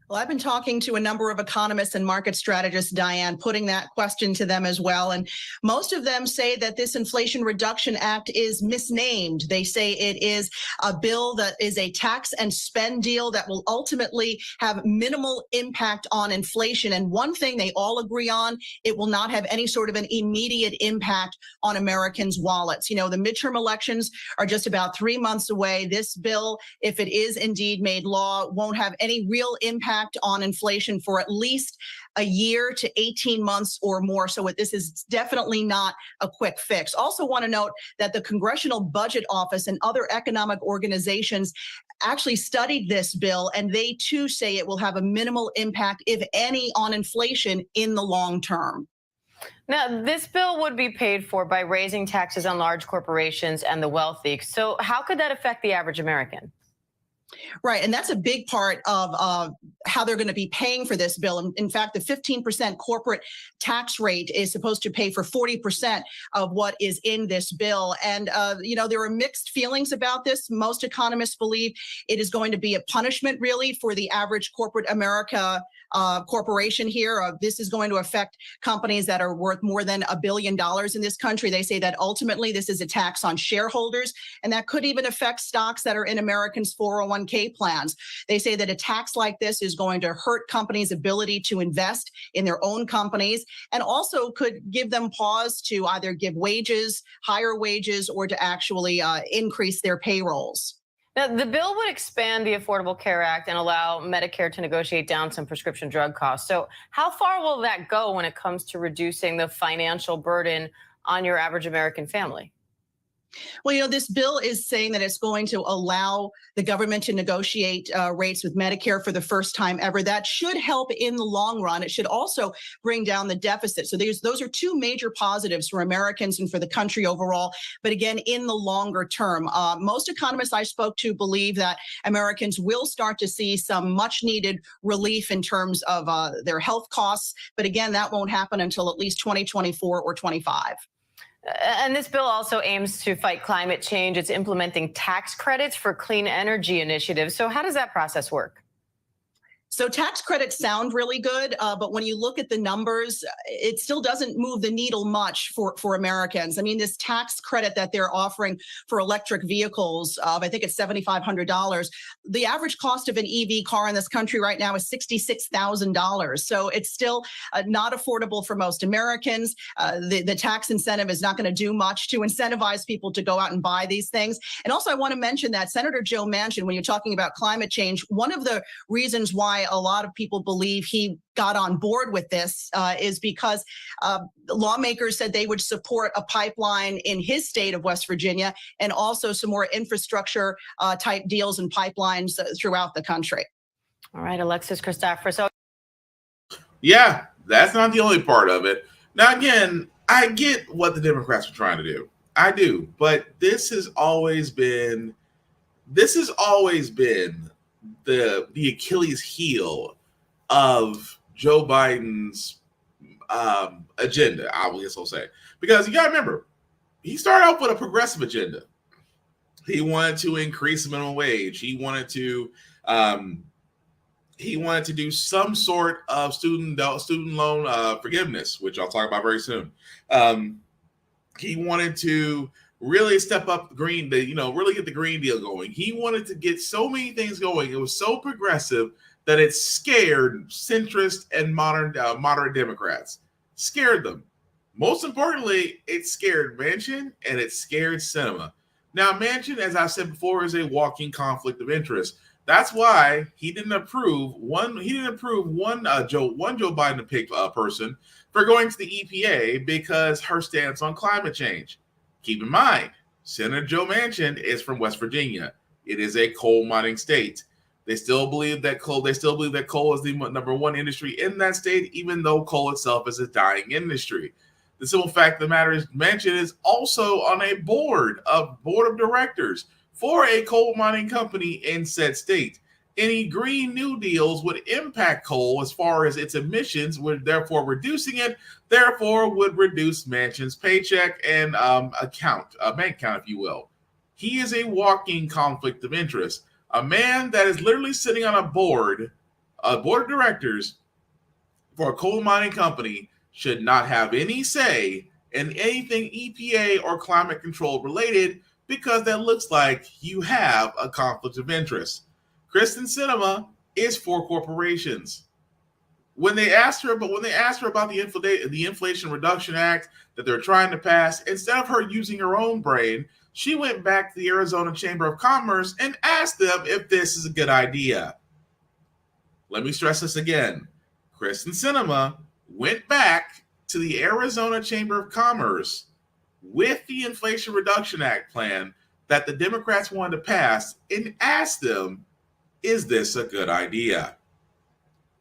Well, I've been talking to a number of economists and market strategists, Diane, putting that question to them as well. And most of them say that this Inflation Reduction Act is misnamed. They say it is a bill that is a tax and spend deal that will ultimately have minimal impact on inflation. And one thing they all agree on, it will not have any sort of an immediate impact on Americans' wallets. You know, the midterm elections are just about 3 months away. This bill, if it is indeed made law, won't have any real impact on inflation for at least a year to 18 months or more. So this is definitely not a quick fix. Also want to note that the Congressional Budget Office and other economic organizations actually studied this bill, and they too say it will have a minimal impact, if any, on inflation in the long term. Now, this bill would be paid for by raising taxes on large corporations and the wealthy. So how could that affect the average American? Right. And that's a big part of how they're going to be paying for this bill. In fact, the 15% corporate tax rate is supposed to pay for 40% of what is in this bill. And, there are mixed feelings about this. Most economists believe it is going to be a punishment, really, for the average corporate America corporation here. This is going to affect companies that are worth more than $1 billion in this country. They say that ultimately this is a tax on shareholders, and that could even affect stocks that are in Americans' 401k plans. They say that a tax like this is going to hurt companies' ability to invest in their own companies, and also could give them pause to either give wages, higher wages, or to actually increase their payrolls. Now, the bill would expand the Affordable Care Act and allow Medicare to negotiate down some prescription drug costs. So how far will that go when it comes to reducing the financial burden on your average American family? Well, this bill is saying that it's going to allow the government to negotiate rates with Medicare for the first time ever. That should help in the long run. It should also bring down the deficit. So those are two major positives for Americans and for the country overall. But again, in the longer term, most economists I spoke to believe that Americans will start to see some much needed relief in terms of their health costs. But again, that won't happen until at least 2024 or 25. And this bill also aims to fight climate change. It's implementing tax credits for clean energy initiatives. So how does that process work? So tax credits sound really good, but when you look at the numbers, it still doesn't move the needle much for Americans. I mean, this tax credit that they're offering for electric vehicles, I think it's $7,500. The average cost of an EV car in this country right now is $66,000. So it's still not affordable for most Americans. The tax incentive is not going to do much to incentivize people to go out and buy these things. And also, I want to mention that Senator Joe Manchin, when you're talking about climate change, one of the reasons why a lot of people believe he got on board with this is because lawmakers said they would support a pipeline in his state of West Virginia and also some more infrastructure type deals and pipelines throughout the country. All right, Alexis Christoforous. Yeah, that's not the only part of it. Now, again, I get what the Democrats are trying to do. I do. But this has always been the Achilles heel of Joe Biden's agenda, I guess I'll say. Because you got to remember, he started off with a progressive agenda. He wanted to increase the minimum wage. He wanted to do some sort of student loan forgiveness, which I'll talk about very soon. He wanted to really step up really get the Green Deal going. He wanted to get so many things going. It was so progressive that it scared centrist and moderate Democrats. Scared them. Most importantly, it scared Manchin and it scared Sinema. Now, Manchin, as I've said before, is a walking conflict of interest. That's why he didn't approve one Joe Biden pick person for going to the EPA because her stance on climate change. Keep in mind, Senator Joe Manchin is from West Virginia. It is a coal mining state. They still believe that coal is the number one industry in that state, even though coal itself is a dying industry. The simple fact of the matter is Manchin is also on a board of directors for a coal mining company in said state. Any Green New Deals would impact coal as far as its emissions, would therefore reducing it, therefore would reduce Manchin's paycheck and bank account, if you will. He is a walking conflict of interest. A man that is literally sitting on a board of directors for a coal mining company should not have any say in anything EPA or climate control related, because that looks like you have a conflict of interest. Kristen Sinema is for corporations. When they asked her about the Inflation Reduction Act that they're trying to pass, instead of her using her own brain, she went back to the Arizona Chamber of Commerce and asked them if this is a good idea. Let me stress this again. Kristen Sinema went back to the Arizona Chamber of Commerce with the Inflation Reduction Act plan that the Democrats wanted to pass and asked them, is this a good idea?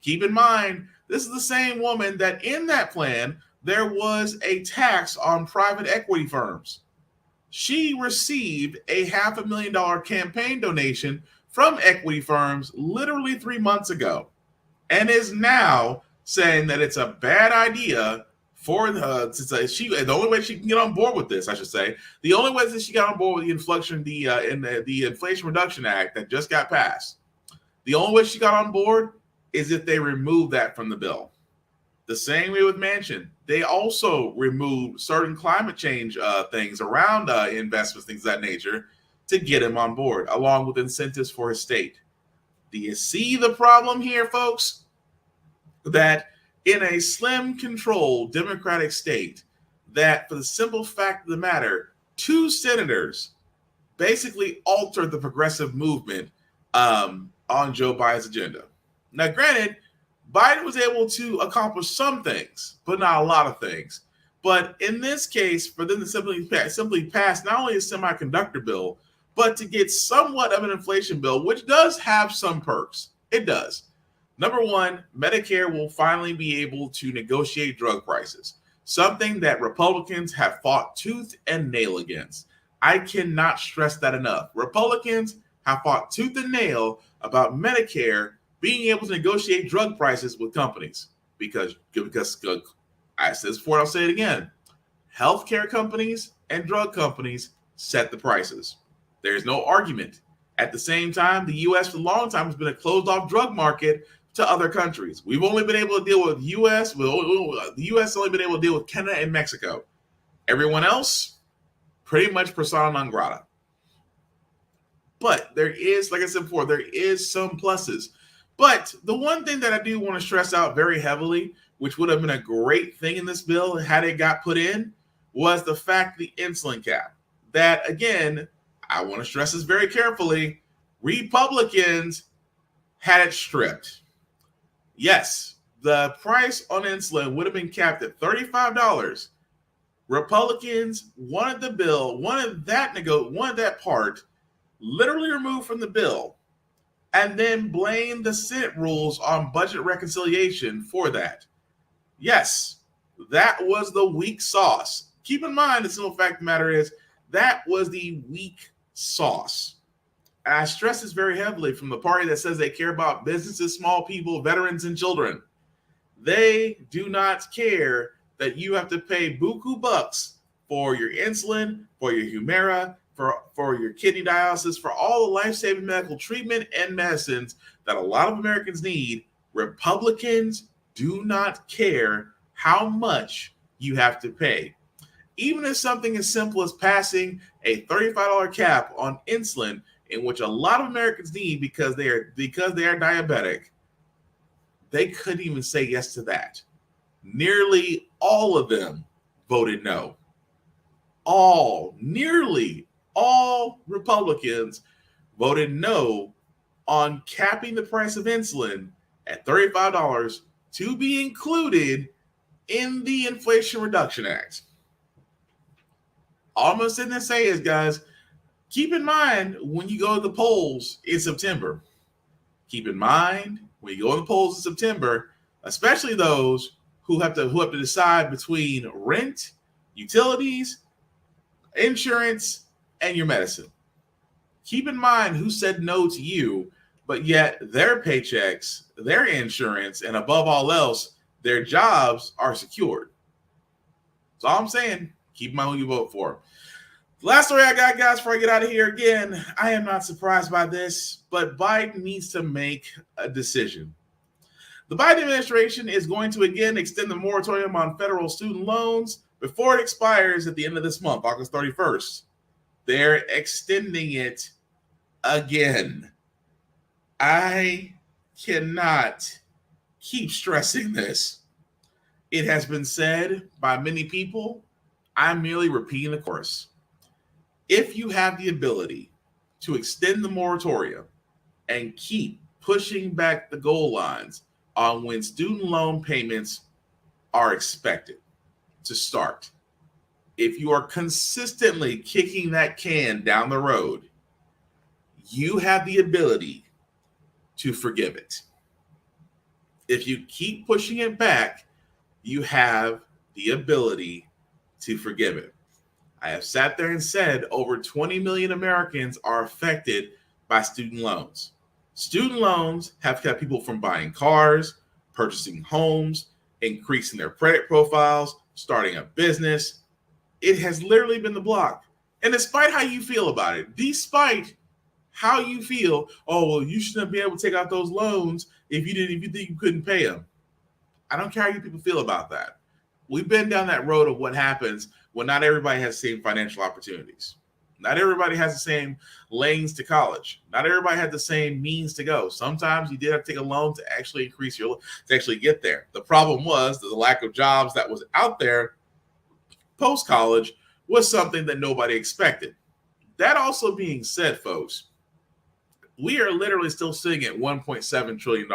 Keep in mind, this is the same woman that in that plan, there was a tax on private equity firms. She received a $500,000 campaign donation from equity firms literally 3 months ago, and is now saying that it's a bad idea for her. The only way she can get on board with this, I should say, the only way that she got on board with the Inflation Reduction Act that just got passed, the only way she got on board is if they remove that from the bill. The same way with Manchin. They also removed certain climate change things around investments, things of that nature, to get him on board, along with incentives for his state. Do you see the problem here, folks? That in a slim controlled Democratic state, that for the simple fact of the matter, 2 senators basically altered the progressive movement on Joe Biden's agenda. Now, granted, Biden was able to accomplish some things, but not a lot of things. But in this case, for them to simply pass not only a semiconductor bill, but to get somewhat of an inflation bill, which does have some perks. It does. Number one, Medicare will finally be able to negotiate drug prices, something that Republicans have fought tooth and nail against. I cannot stress that enough. Republicans have fought tooth and nail about Medicare being able to negotiate drug prices with companies because I said this before, I'll say it again. Healthcare companies and drug companies set the prices. There's no argument. At the same time, the U.S. for a long time has been a closed-off drug market to other countries. We've only been able to deal with the U.S. The U.S. has only been able to deal with Canada and Mexico. Everyone else, pretty much persona non grata. But there is, like I said before, there is some pluses. But the one thing that I do want to stress out very heavily, which would have been a great thing in this bill had it got put in, was the fact the insulin cap. That, again, I want to stress this very carefully, Republicans had it stripped. Yes, the price on insulin would have been capped at $35. Republicans wanted the bill, wanted that part literally removed from the bill, and then blame the Senate rules on budget reconciliation for that. Yes, that was the weak sauce. Keep in mind, the simple fact of the matter is that was the weak sauce. And I stress this very heavily from the party that says they care about businesses, small people, veterans, and children. They do not care that you have to pay buku bucks for your insulin, for your Humira, for your kidney dialysis, for all the life-saving medical treatment and medicines that a lot of Americans need. Republicans do not care how much you have to pay. Even if something as simple as passing a $35 cap on insulin, in which a lot of Americans need because they are diabetic, they couldn't even say yes to that. Nearly all of them voted no. Nearly all Republicans voted no on capping the price of insulin at $35 to be included in the Inflation Reduction Act. All I'm going to sit there and say is, guys, keep in mind when you go to the polls in September. Keep in mind when you go to the polls in September, especially those who have to decide between rent, utilities, insurance, and your medicine. Keep in mind who said no to you, but yet their paychecks, their insurance, and above all else, their jobs are secured. So all I'm saying, keep in mind who you vote for. Last story I got, guys, before I get out of here. Again, I am not surprised by this, but Biden needs to make a decision. The Biden administration is going to again extend the moratorium on federal student loans before it expires at the end of this month, August 31st. They're extending it again. I cannot keep stressing this. It has been said by many people. I'm merely repeating the course. If you have the ability to extend the moratorium and keep pushing back the goal lines on when student loan payments are expected to start, if you are consistently kicking that can down the road, you have the ability to forgive it. If you keep pushing it back, you have the ability to forgive it. I have sat there and said over 20 million Americans are affected by student loans. Student loans have kept people from buying cars, purchasing homes, increasing their credit profiles, starting a business. It has literally been the block. And despite how you feel about it, despite how you feel, oh, well, you shouldn't be able to take out those loans if you think you couldn't pay them. I don't care how you people feel about that. We've been down that road of what happens when not everybody has the same financial opportunities. Not everybody has the same lanes to college. Not everybody had the same means to go. Sometimes you did have to take a loan to actually get there. The problem was that the lack of jobs that was out there post-college was something that nobody expected. That also being said, folks, we are literally still sitting at $1.7 trillion,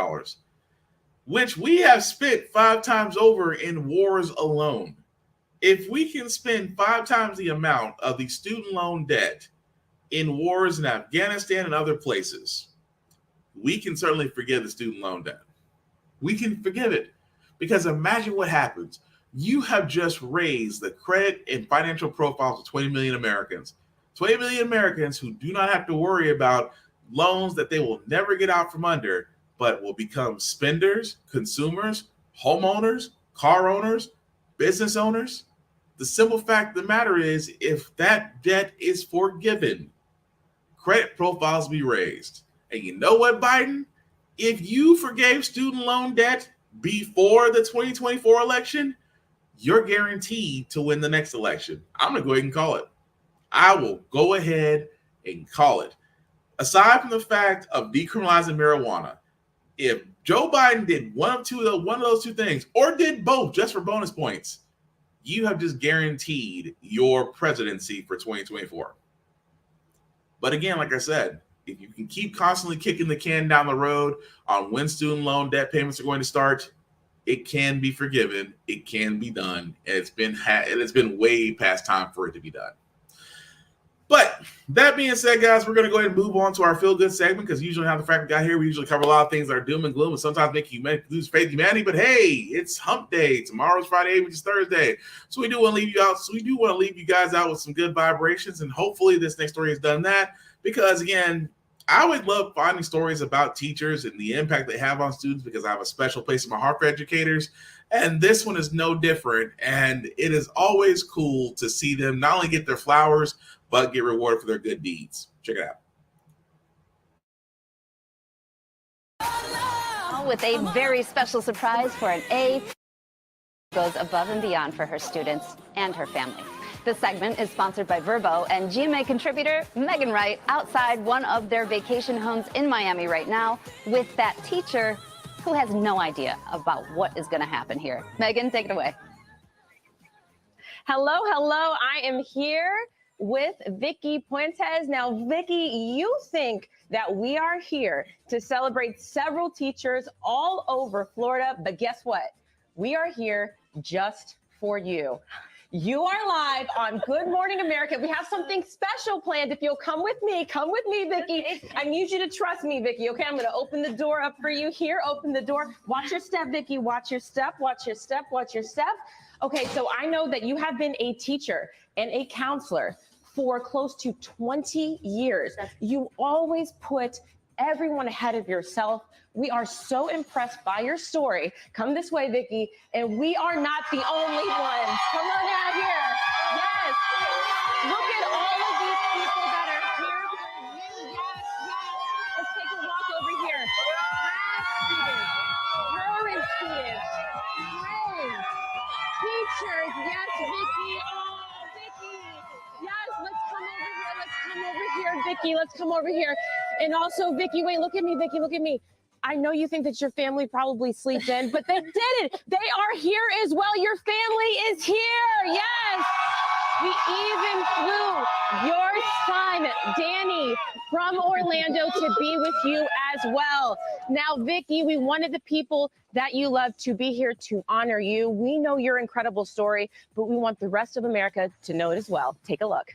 which we have spent 5 times over in wars alone. If we can spend 5 times the amount of the student loan debt in wars in Afghanistan and other places, we can certainly forgive the student loan debt. We can forgive it, because imagine what happens. You have just raised the credit and financial profiles of 20 million Americans. 20 million Americans who do not have to worry about loans that they will never get out from under, but will become spenders, consumers, homeowners, car owners, business owners. The simple fact of the matter is, if that debt is forgiven, credit profiles be raised. And you know what, Biden? If you forgave student loan debt before the 2024 election, you're guaranteed to win the next election. I'm going to go ahead and call it. I will go ahead and call it. Aside from the fact of decriminalizing marijuana, if Joe Biden did one of those two things, or did both just for bonus points, you have just guaranteed your presidency for 2024. But again, like I said, if you can keep constantly kicking the can down the road on when student loan debt payments are going to start, it can be forgiven. It can be done. And it's been way past time for it to be done. But that being said, guys, we're going to go ahead and move on to our feel-good segment, because usually how the Frack got here, we usually cover a lot of things that are doom and gloom and sometimes make you lose faith in humanity. But hey, it's hump day. Tomorrow's Friday, which is Thursday. So we do want to leave you out. So we do want to leave you guys out with some good vibrations. And hopefully this next story has done that, because again, I always love finding stories about teachers and the impact they have on students because I have a special place in my heart for educators. And this one is no different. And it is always cool to see them not only get their flowers, but get rewarded for their good deeds. Check it out. With a very special surprise for an A, goes above and beyond for her students and her family. This segment is sponsored by Verbo and GMA contributor Megan Wright outside one of their vacation homes in Miami right now with that teacher who has no idea about what is going to happen here. Megan, take it away. Hello, hello. I am here with Vicky Puentes. Now, Vicky, you think that we are here to celebrate several teachers all over Florida, but guess what? We are here just for you. You are live on Good Morning America. We have something special planned. If you'll come with me, Vicky. I need you to trust me, Vicky, okay? I'm going to open the door up for you here. Open the door. Watch your step, Vicky. Watch your step. Watch your step. Watch your step. Okay, so I know that you have been a teacher and a counselor for close to 20 years. You always put everyone ahead of yourself. We are so impressed by your story. Come this way, Vicky. And we are not the only ones. Come on out here. Yes. Look at all of these people that are here for you. Yes, yes. Let's take a walk over here. Current students, friends, teachers. Yes, Vicky. Oh, Vicky. Yes, let's come over here. Let's come over here, Vicky. Let's come over here. And also, Vicky, wait, look at me, Vicky, look at me. I know you think that your family probably sleeps in, but they didn't. They are here as well. Your family is here. Yes. We even flew your son, Danny, from Orlando to be with you as well. Now, Vicky, we wanted the people that you love to be here to honor you. We know your incredible story, but we want the rest of America to know it as well. Take a look.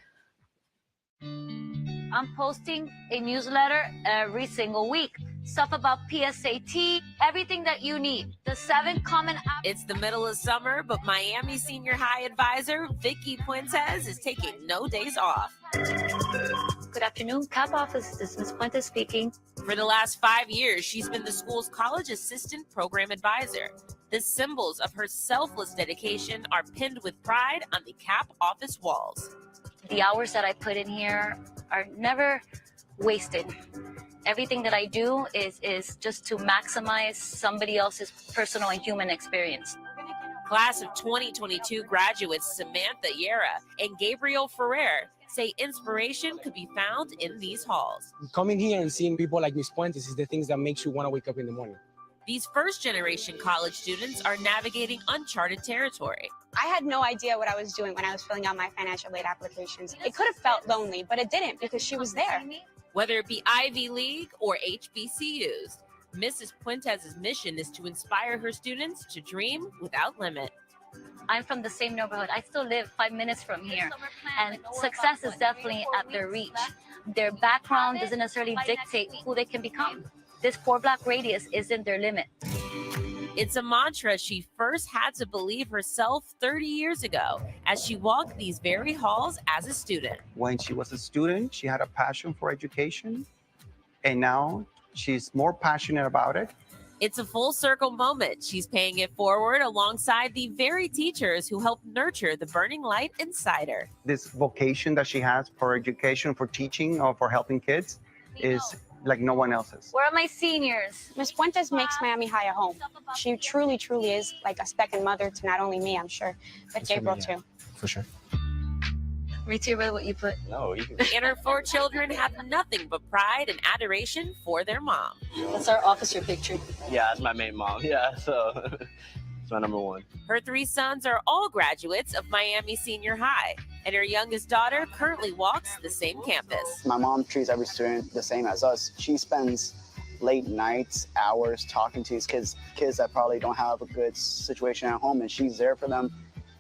I'm posting a newsletter every single week. Stuff about PSAT, everything that you need. The 7 common. It's the middle of summer, but Miami Senior High advisor Vicky Puentes is taking no days off. Good afternoon, CAP office. This is Ms. Puentes speaking. For the last 5 years, she's been the school's college assistant program advisor. The symbols of her selfless dedication are pinned with pride on the CAP office walls. The hours that I put in here are never wasted. Everything that I do is just to maximize somebody else's personal and human experience. Class of 2022 graduates Samantha Yera and Gabriel Ferrer say inspiration could be found in these halls. Coming here and seeing people like Ms. Puentes is the things that makes you want to wake up in the morning. These first-generation college students are navigating uncharted territory. I had no idea what I was doing when I was filling out my financial aid applications. It could have felt lonely, but it didn't because she was there. Whether it be Ivy League or HBCUs, Mrs. Puentes' mission is to inspire her students to dream without limit. I'm from the same neighborhood. I still live 5 minutes from here. And success is definitely at their reach. Their background doesn't necessarily dictate who they can become. This 4-block radius isn't their limit. It's a mantra she first had to believe herself 30 years ago as she walked these very halls as a student. When she was a student, she had a passion for education, and now she's more passionate about it. It's a full circle moment. She's paying it forward alongside the very teachers who helped nurture the burning light inside her. This vocation that she has for education, for teaching, or for helping kids is like no one else's. Where are my seniors? Ms. Puentes makes Miami High a home. She truly, truly is like a second mother to not only me, I'm sure, but Gabriel too. For sure. Read to you what you put. No, you can. And her 4 children have nothing but pride and adoration for their mom. That's our officer picture. Yeah, that's my main mom. Yeah, so it's my number one. Her 3 sons are all graduates of Miami Senior High, and her youngest daughter currently walks the same campus. My mom treats every student the same as us. She spends late nights, hours talking to these kids that probably don't have a good situation at home, and she's there for them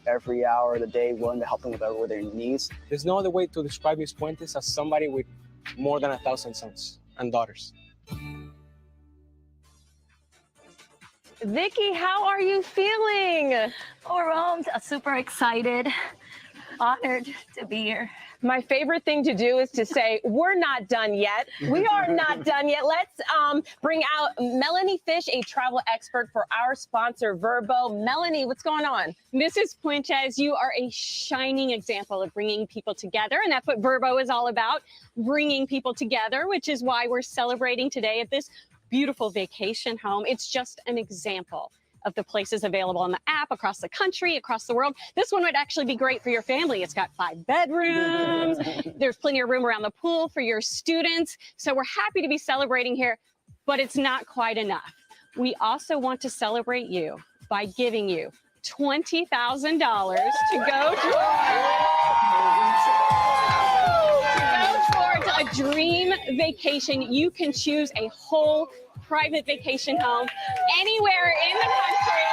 every hour of the day, willing to help them with whatever their needs. There's no other way to describe Ms. Puentes as somebody with more than 1,000 sons and daughters. Vicky, how are you feeling? Overwhelmed, super excited. Honored to be here. My favorite thing to do is to say, we're not done yet. We are not done yet. Let's bring out Melanie Fish, a travel expert for our sponsor, Vrbo. Melanie, what's going on? Mrs. Puentes, you are a shining example of bringing people together, and that's what Vrbo is all about, bringing people together, which is why we're celebrating today at this beautiful vacation home. It's just an example of the places available on the app across the country, across the world. This one would actually be great for your family. It's got 5 bedrooms. There's plenty of room around the pool for your students. So we're happy to be celebrating here, but it's not quite enough. We also want to celebrate you by giving you $20,000 to go towards a dream vacation. You can choose a whole private vacation home anywhere in the country.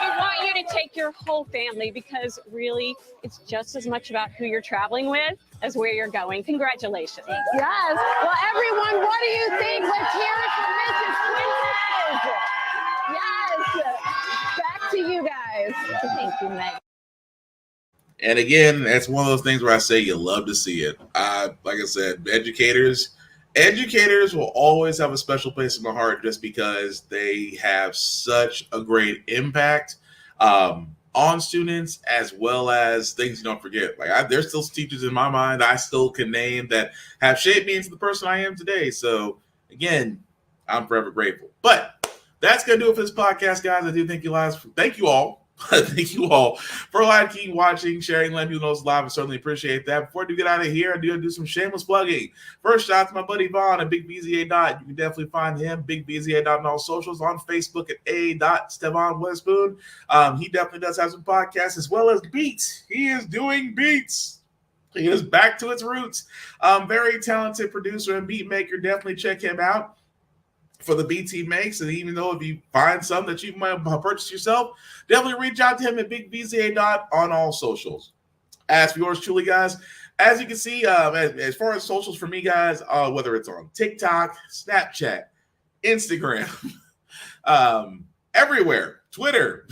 We want you to take your whole family because really it's just as much about who you're traveling with as where you're going. Congratulations. Yes. Well, everyone, what do you think? Let's hear it from Mrs. Puentes. Yes. Back to you guys. Thank you, Meg. And again, that's one of those things where I say you love to see it. Like I said, educators will always have a special place in my heart just because they have such a great impact on students as well as things you don't forget. Like there's still teachers in my mind I still can name that have shaped me into the person I am today. So again, I'm forever grateful. But that's going to do it for this podcast, guys. I do thank you guys. Thank you all. Thank you all for keep watching, sharing, letting people know it's live. I certainly appreciate that. Before I do get out of here, I do some shameless plugging. First, shout out to my buddy Vaughn at Big BZA Dot. You can definitely find him, Big BZA Dot, on all socials, on Facebook at A.Stevan Witherspoon. He definitely does have some podcasts as well as beats. He is doing beats. He is back to its roots. Very talented producer and beat maker. Definitely check him out for the beats he makes. And even though if you find some that you might purchase yourself, definitely reach out to him at Big BZA Dot on all socials. As for yours truly, guys, as you can see, as far as socials for me, guys, whether it's on TikTok, Snapchat, Instagram, everywhere, Twitter,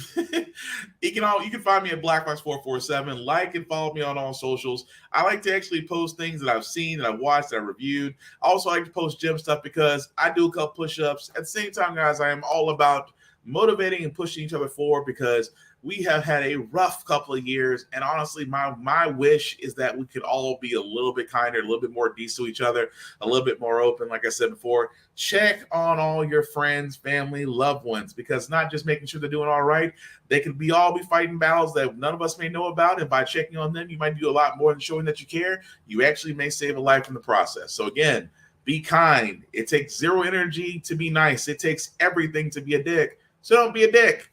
you can find me at BlackFox447. Like and follow me on all socials. I like to actually post things that I've seen, that I've watched, that I reviewed. I also like to post gym stuff because I do a couple push-ups. At the same time, guys, I am all about motivating and pushing each other forward because we have had a rough couple of years. And honestly, my wish is that we could all be a little bit kinder, a little bit more decent to each other, a little bit more open. Like I said before, check on all your friends, family, loved ones, because not just making sure they're doing all right, they could all be fighting battles that none of us may know about. And by checking on them, you might do a lot more than showing that you care. You actually may save a life in the process. So again, be kind. It takes zero energy to be nice. It takes everything to be a dick. So don't be a dick.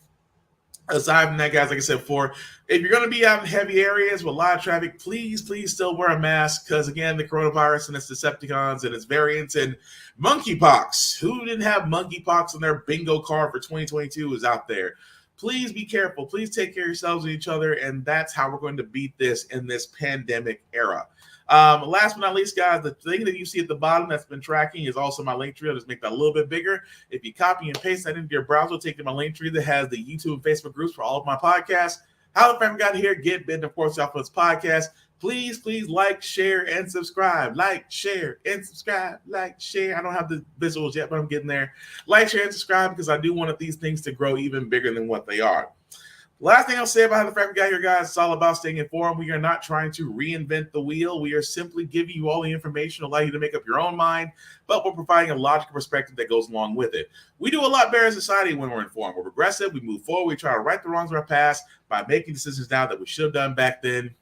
Aside from that, guys, like I said before, if you're going to be out in heavy areas with a lot of traffic, please still wear a mask because, again, the coronavirus and its Decepticons and its variants and monkeypox. Who didn't have monkeypox on their bingo card for 2022 is out there. Please be careful. Please take care of yourselves and each other, and that's how we're going to beat this in this pandemic era. Last but not least, guys, the thing that you see at the bottom that's been tracking is also my link tree. I'll just make that a little bit bigger. If you copy and paste that into your browser, take to my link tree that has the YouTube and Facebook groups for all of my podcasts. How the Frack got here, get bitten, of course, off of this podcast. Please like, share, and subscribe. Like, share, and subscribe. Like, share. I don't have the visuals yet, but I'm getting there. Like, share, and subscribe because I do want these things to grow even bigger than what they are. Last thing I'll say about how the Frack got here, guys, it's all about staying informed. We are not trying to reinvent the wheel. We are simply giving you all the information to allow you to make up your own mind, but we're providing a logical perspective that goes along with it. We do a lot better as a society when we're informed. We're progressive. We move forward. We try to right the wrongs of our past by making decisions now that we should have done back then.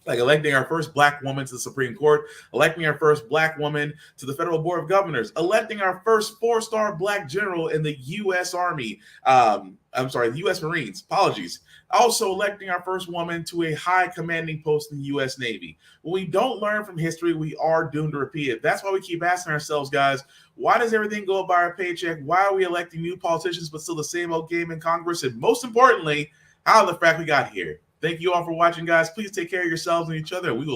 Like electing our first Black woman to the Supreme Court, electing our first Black woman to the Federal Board of Governors, electing our first 4-star Black general in the U.S. Army. The U.S. Marines. Apologies. Also electing our first woman to a high commanding post in the U.S. Navy. When we don't learn from history, we are doomed to repeat it. That's why we keep asking ourselves, guys, why does everything go by our paycheck? Why are we electing new politicians but still the same old game in Congress? And most importantly, how the Frack we got here? Thank you all for watching, guys. Please take care of yourselves and each other. We will